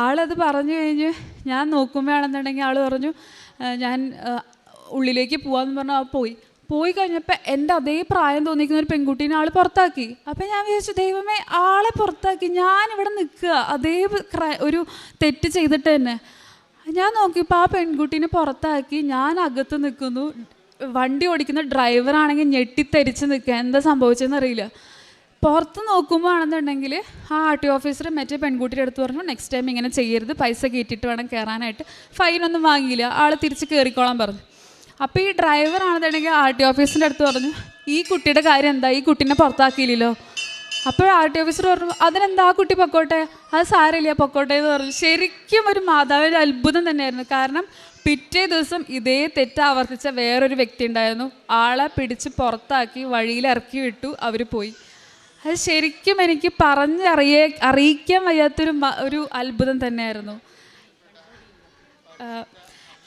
ആളത് പറഞ്ഞു കഴിഞ്ഞ് ഞാൻ നോക്കുമ്പോഴാണെന്നുണ്ടെങ്കിൽ ആൾ പറഞ്ഞു ഞാൻ ഉള്ളിലേക്ക് പോകാമെന്ന് പറഞ്ഞാൽ പോയി കഴിഞ്ഞപ്പോൾ എൻ്റെ അതേ പ്രായം തോന്നിക്കുന്ന ഒരു പെൺകുട്ടീനെ ആൾ പുറത്താക്കി. അപ്പം ഞാൻ വിചാരിച്ചു, ദൈവമേ ആളെ പുറത്താക്കി, ഞാനിവിടെ നിൽക്കുക അതേ ഒരു തെറ്റ് ചെയ്തിട്ട് തന്നെ. ഞാൻ നോക്കിയപ്പോൾ ആ പെൺകുട്ടീനെ പുറത്താക്കി, ഞാൻ അകത്ത് നിൽക്കുന്നു. വണ്ടി ഓടിക്കുന്ന ഡ്രൈവറാണെങ്കിൽ ഞെട്ടിത്തെരിച്ച് നിൽക്കുക, എന്താ സംഭവിച്ചതെന്ന് അറിയില്ല. പുറത്ത് നോക്കുമ്പോൾ ആണെന്നുണ്ടെങ്കിൽ ആ ആർ ടി ഓഫീസർ മറ്റേ പെൺകുട്ടിയുടെ അടുത്ത് പറഞ്ഞു, നെക്സ്റ്റ് ടൈം ഇങ്ങനെ ചെയ്യരുത്, പൈസ കയറ്റിയിട്ട് വേണം കയറാനായിട്ട്. ഫൈനൊന്നും വാങ്ങിയില്ല, ആൾ തിരിച്ച് കയറിക്കോളാൻ പറഞ്ഞു. അപ്പോൾ ഈ ഡ്രൈവറാണെന്നുണ്ടെങ്കിൽ ആർ ടി ഓഫീസിൻ്റെ അടുത്ത് പറഞ്ഞു, ഈ കുട്ടിയുടെ കാര്യം എന്താ, ഈ കുട്ടീനെ പുറത്താക്കിയില്ലല്ലോ. അപ്പോൾ ആർ ടി ഓഫീസർ പറഞ്ഞു, അതിനെന്താ ആ കുട്ടി പൊക്കോട്ടെ, അത് സാരമില്ല പൊക്കോട്ടെ എന്ന് പറഞ്ഞു. ശരിക്കും ഒരു മാതാവിൻ്റെ അത്ഭുതം തന്നെയായിരുന്നു. കാരണം പിറ്റേ ദിവസം ഇതേ തെറ്റ് ആവർത്തിച്ച വേറൊരു വ്യക്തി ഉണ്ടായിരുന്നു. ആളെ പിടിച്ച് പുറത്താക്കി വഴിയിൽ ഇറക്കി വിട്ടു, അവർ പോയി. അത് ശരിക്കും എനിക്ക് അറിയിക്കാൻ വയ്യാത്തൊരു അത്ഭുതം തന്നെയായിരുന്നു.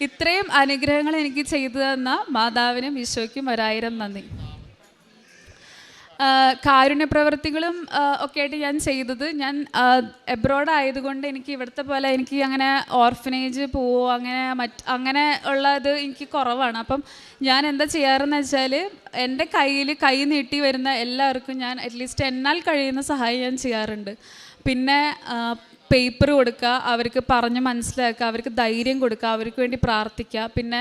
ഇത്രയും അനുഗ്രഹങ്ങൾ എനിക്ക് ചെയ്തു തന്ന മാതാവിനും ഈശോയ്ക്കും 1000 നന്ദി. കാരുണ്യ പ്രവൃത്തികളും ഒക്കെ ആയിട്ട് ഞാൻ ചെയ്തത്, ഞാൻ എബ്രോഡ് ആയതുകൊണ്ട് എനിക്ക് ഇവിടുത്തെ പോലെ എനിക്ക് അങ്ങനെ ഓർഫനേജ് പോവോ അങ്ങനെ ഉള്ളത് എനിക്ക് കുറവാണ്. അപ്പം ഞാൻ എന്താ ചെയ്യാറെന്ന് വെച്ചാൽ എൻ്റെ കൈ നീട്ടി വരുന്ന എല്ലാവർക്കും ഞാൻ അറ്റ്ലീസ്റ്റ് എന്നാൽ കഴിയുന്ന സഹായം ഞാൻ ചെയ്യാറുണ്ട്. പിന്നെ പേപ്പർ കൊടുക്കുക, അവർക്ക് പറഞ്ഞ് മനസ്സിലാക്കുക, അവർക്ക് ധൈര്യം കൊടുക്കുക, അവർക്ക് വേണ്ടി പ്രാർത്ഥിക്കുക. പിന്നെ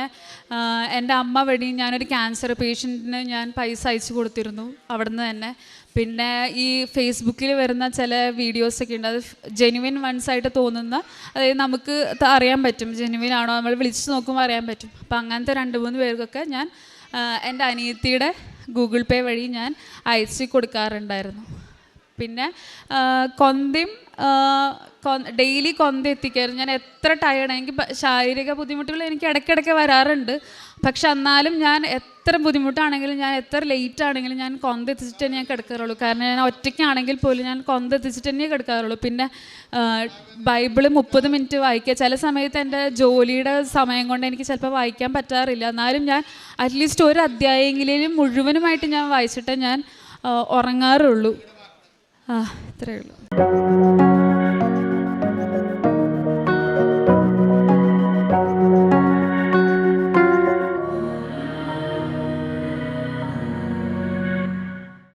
എൻ്റെ അമ്മ വഴി ഞാനൊരു ക്യാൻസർ പേഷ്യൻറ്റിന് ഞാൻ പൈസ അയച്ചു കൊടുത്തിരുന്നു അവിടുന്ന് തന്നെ. പിന്നെ ഈ ഫേസ്ബുക്കിൽ വരുന്ന ചില വീഡിയോസൊക്കെ ഉണ്ട്, അത് ജെനുവിൻ വൺസായിട്ട് തോന്നുന്ന, അതായത് നമുക്ക് അറിയാൻ പറ്റും ജെനുവിൻ ആണോ, നമ്മൾ വിളിച്ച് നോക്കുമ്പോൾ അറിയാൻ പറ്റും. അപ്പം അങ്ങനത്തെ 2-3 പേർക്കൊക്കെ ഞാൻ എൻ്റെ അനിയത്തിയുടെ ഗൂഗിൾ പേ വഴി ഞാൻ അയച്ചു കൊടുക്കാറുണ്ടായിരുന്നു. പിന്നെ ഡെയിലി കൊന്ത എത്തിക്കായിരുന്നു. ഞാൻ എത്ര ടയേർഡ്, എനിക്ക് ശാരീരിക ബുദ്ധിമുട്ടുകൾ എനിക്ക് ഇടയ്ക്കിടയ്ക്ക് വരാറുണ്ട്. പക്ഷെ എന്നാലും ഞാൻ എത്ര ബുദ്ധിമുട്ടാണെങ്കിലും, ഞാൻ എത്ര ലേറ്റ് ആണെങ്കിലും ഞാൻ കൊന്ത എത്തിച്ചിട്ട് തന്നെ ഞാൻ കിടക്കാറുള്ളൂ. കാരണം ഞാൻ ഒറ്റയ്ക്കാണെങ്കിൽ പോലും ഞാൻ കൊന്ത എത്തിച്ചിട്ട് തന്നെ കിടക്കാറുള്ളൂ. പിന്നെ ബൈബിള് 30 മിനിറ്റ് വായിക്കുക. ചില സമയത്ത് എൻ്റെ ജോലിയുടെ സമയം കൊണ്ട് എനിക്ക് ചിലപ്പോൾ വായിക്കാൻ പറ്റാറില്ല. എന്നാലും ഞാൻ അറ്റ്ലീസ്റ്റ് ഒരു അധ്യായമെങ്കിലും മുഴുവനുമായിട്ട് ഞാൻ വായിച്ചിട്ടേ ഞാൻ ഉറങ്ങാറുള്ളൂ. ഇത്രയേ ഉള്ളൂ.